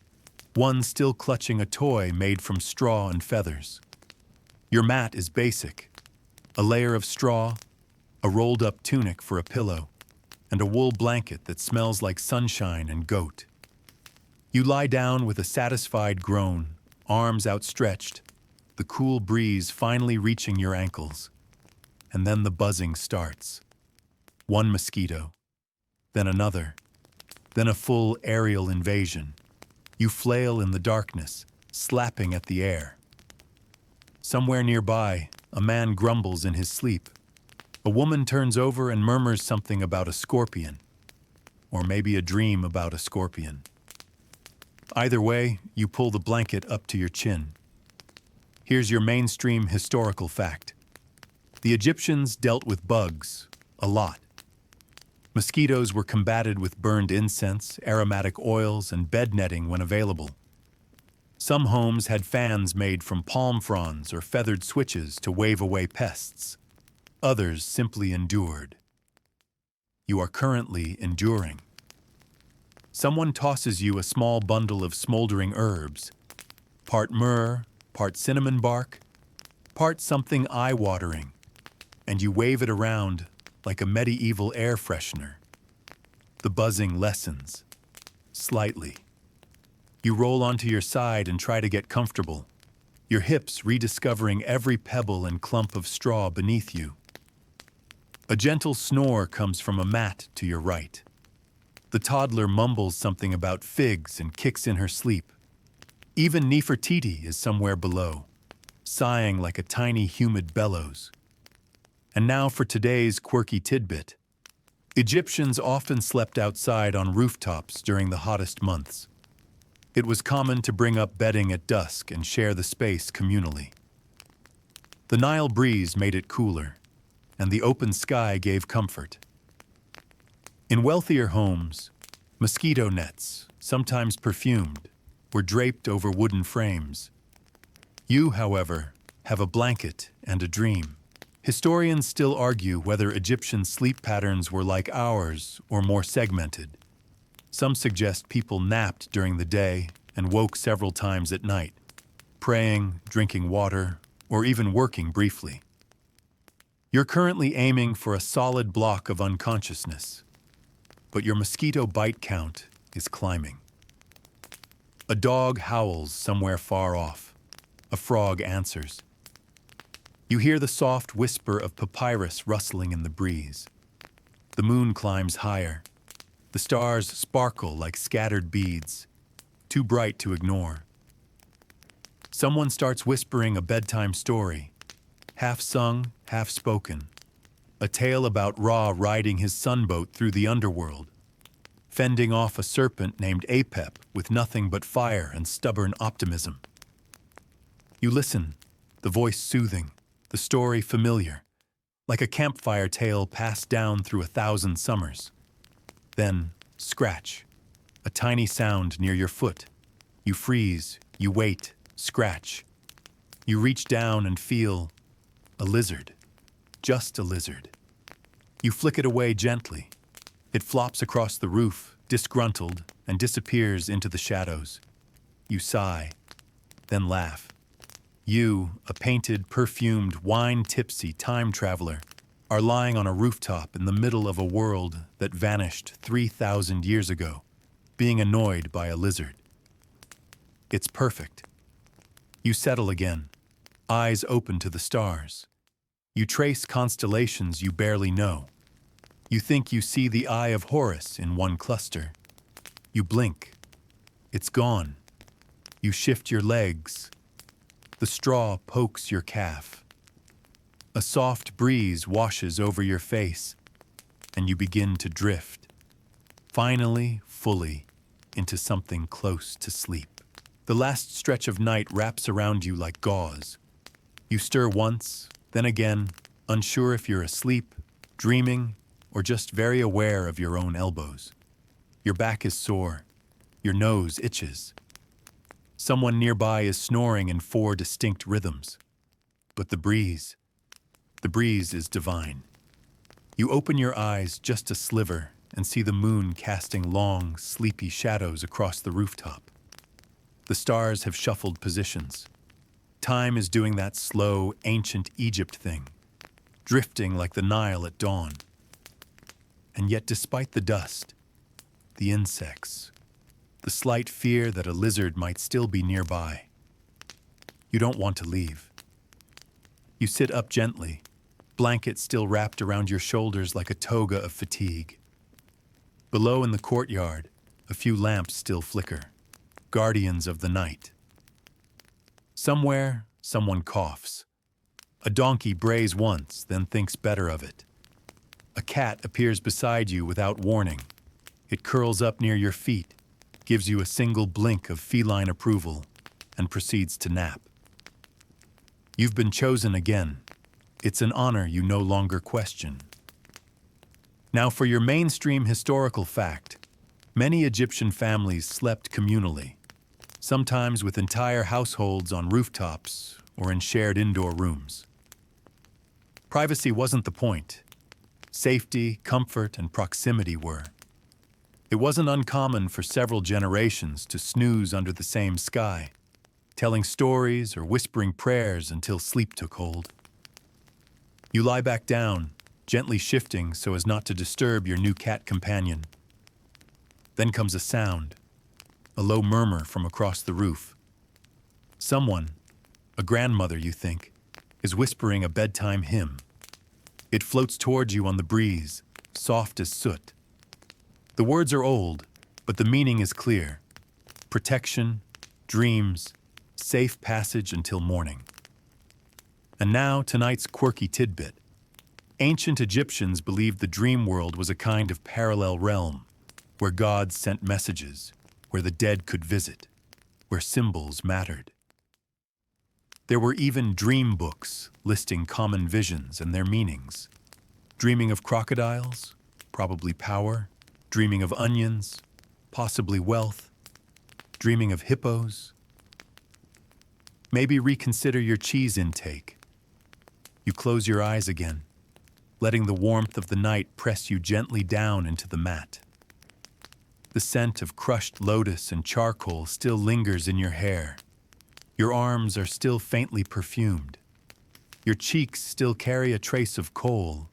one still clutching a toy made from straw and feathers. Your mat is basic, a layer of straw, a rolled-up tunic for a pillow, and a wool blanket that smells like sunshine and goat. You lie down with a satisfied groan, arms outstretched, the cool breeze finally reaching your ankles. And then the buzzing starts. One mosquito, then another, then a full aerial invasion. You flail in the darkness, slapping at the air. Somewhere nearby, a man grumbles in his sleep. A woman turns over and murmurs something about a scorpion, or maybe a dream about a scorpion. Either way, you pull the blanket up to your chin. Here's your mainstream historical fact. The Egyptians dealt with bugs, a lot. Mosquitoes were combated with burned incense, aromatic oils, and bed netting when available. Some homes had fans made from palm fronds or feathered switches to wave away pests. Others simply endured. You are currently enduring. Someone tosses you a small bundle of smoldering herbs, part myrrh, part cinnamon bark, part something eye-watering, and you wave it around like a medieval air freshener. The buzzing lessens, slightly. You roll onto your side and try to get comfortable, your hips rediscovering every pebble and clump of straw beneath you. A gentle snore comes from a mat to your right. The toddler mumbles something about figs and kicks in her sleep. Even Nefertiti is somewhere below, sighing like a tiny humid bellows. And now for today's quirky tidbit. Egyptians often slept outside on rooftops during the hottest months. It was common to bring up bedding at dusk and share the space communally. The Nile breeze made it cooler, and the open sky gave comfort. In wealthier homes, mosquito nets, sometimes perfumed, were draped over wooden frames. You, however, have a blanket and a dream. Historians still argue whether Egyptian sleep patterns were like ours or more segmented. Some suggest people napped during the day and woke several times at night, praying, drinking water, or even working briefly. You're currently aiming for a solid block of unconsciousness, but your mosquito bite count is climbing. A dog howls somewhere far off. A frog answers. You hear the soft whisper of papyrus rustling in the breeze. The moon climbs higher. The stars sparkle like scattered beads, too bright to ignore. Someone starts whispering a bedtime story, half sung, half spoken. A tale about Ra riding his sunboat through the underworld, fending off a serpent named Apep with nothing but fire and stubborn optimism. You listen, the voice soothing, the story familiar, like a campfire tale passed down through 1,000 summers. Then, scratch, a tiny sound near your foot. You freeze, you wait, scratch. You reach down and feel a lizard, just a lizard. You flick it away gently. It flops across the roof, disgruntled, and disappears into the shadows. You sigh, then laugh. You, a painted, perfumed, wine-tipsy time traveler, are lying on a rooftop in the middle of a world that vanished 3,000 years ago, being annoyed by a lizard. It's perfect. You settle again, eyes open to the stars. You trace constellations you barely know. You think you see the Eye of Horus in one cluster. You blink. It's gone. You shift your legs. The straw pokes your calf. A soft breeze washes over your face, and you begin to drift, finally, fully, into something close to sleep. The last stretch of night wraps around you like gauze. You stir once, then again, unsure if you're asleep, dreaming, or just very aware of your own elbows. Your back is sore. Your nose itches. Someone nearby is snoring in 4 distinct rhythms. But the breeze is divine. You open your eyes just a sliver and see the moon casting long, sleepy shadows across the rooftop. The stars have shuffled positions. Time is doing that slow, ancient Egypt thing, drifting like the Nile at dawn. And yet, despite the dust, the insects, the slight fear that a lizard might still be nearby, you don't want to leave. You sit up gently, blanket still wrapped around your shoulders like a toga of fatigue. Below in the courtyard, a few lamps still flicker, guardians of the night. Somewhere, someone coughs. A donkey brays once, then thinks better of it. A cat appears beside you without warning. It curls up near your feet, gives you a single blink of feline approval, and proceeds to nap. You've been chosen again. It's an honor you no longer question. Now for your mainstream historical fact. Many Egyptian families slept communally, sometimes with entire households on rooftops or in shared indoor rooms. Privacy wasn't the point. Safety, comfort, and proximity were. It wasn't uncommon for several generations to snooze under the same sky, telling stories or whispering prayers until sleep took hold. You lie back down, gently shifting so as not to disturb your new cat companion. Then comes a sound, a low murmur from across the roof. Someone, a grandmother you think, is whispering a bedtime hymn. It floats towards you on the breeze, soft as soot. The words are old, but the meaning is clear. Protection, dreams, safe passage until morning. And now tonight's quirky tidbit. Ancient Egyptians believed the dream world was a kind of parallel realm, where gods sent messages, where the dead could visit, where symbols mattered. There were even dream books listing common visions and their meanings. Dreaming of crocodiles, probably power. Dreaming of onions, possibly wealth. Dreaming of hippos. Maybe reconsider your cheese intake. You close your eyes again, letting the warmth of the night press you gently down into the mat. The scent of crushed lotus and charcoal still lingers in your hair. Your arms are still faintly perfumed. Your cheeks still carry a trace of kohl.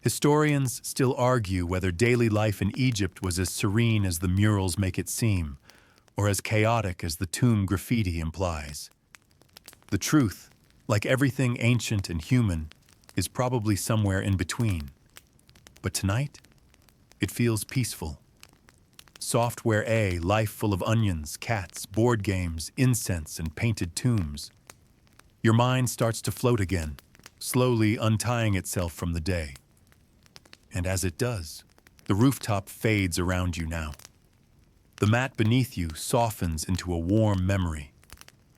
Historians still argue whether daily life in Egypt was as serene as the murals make it seem, or as chaotic as the tomb graffiti implies. The truth, like everything ancient and human, is probably somewhere in between. But tonight, it feels peaceful. Software A, life full of onions, cats, board games, incense, and painted tombs. Your mind starts to float again, slowly untying itself from the day. And as it does, the rooftop fades around you now. The mat beneath you softens into a warm memory,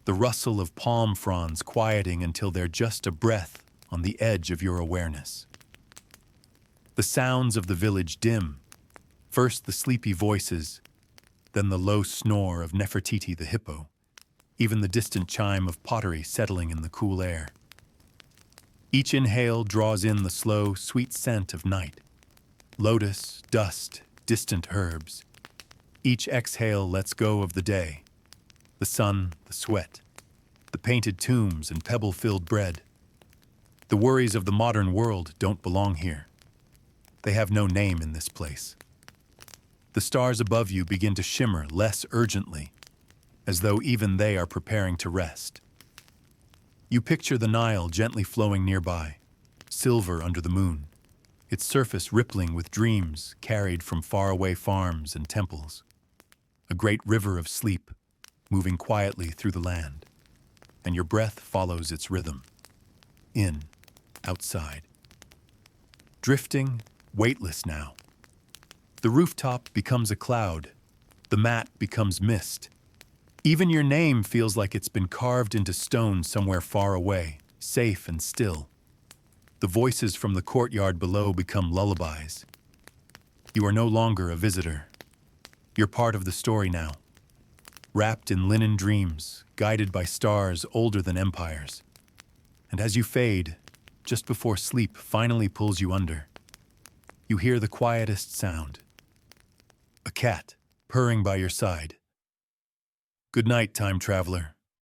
the rustle of palm fronds quieting until they're just a breath on the edge of your awareness. The sounds of the village dim, first the sleepy voices, then the low snore of Nefertiti the hippo, even the distant chime of pottery settling in the cool air. Each inhale draws in the slow, sweet scent of night. Lotus, dust, distant herbs. Each exhale lets go of the day. The sun, the sweat, the painted tombs and pebble-filled bread. The worries of the modern world don't belong here. They have no name in this place. The stars above you begin to shimmer less urgently, as though even they are preparing to rest. You picture the Nile gently flowing nearby, silver under the moon, its surface rippling with dreams carried from faraway farms and temples. A great river of sleep, moving quietly through the land, and your breath follows its rhythm. In, outside. Drifting, weightless now. The rooftop becomes a cloud. The mat becomes mist. Even your name feels like it's been carved into stone somewhere far away, safe and still. The voices from the courtyard below become lullabies. You are no longer a visitor. You're part of the story now. Wrapped in linen dreams, guided by stars older than empires. And as you fade, just before sleep finally pulls you under, you hear the quietest sound. A cat purring by your side. Good night, time traveler.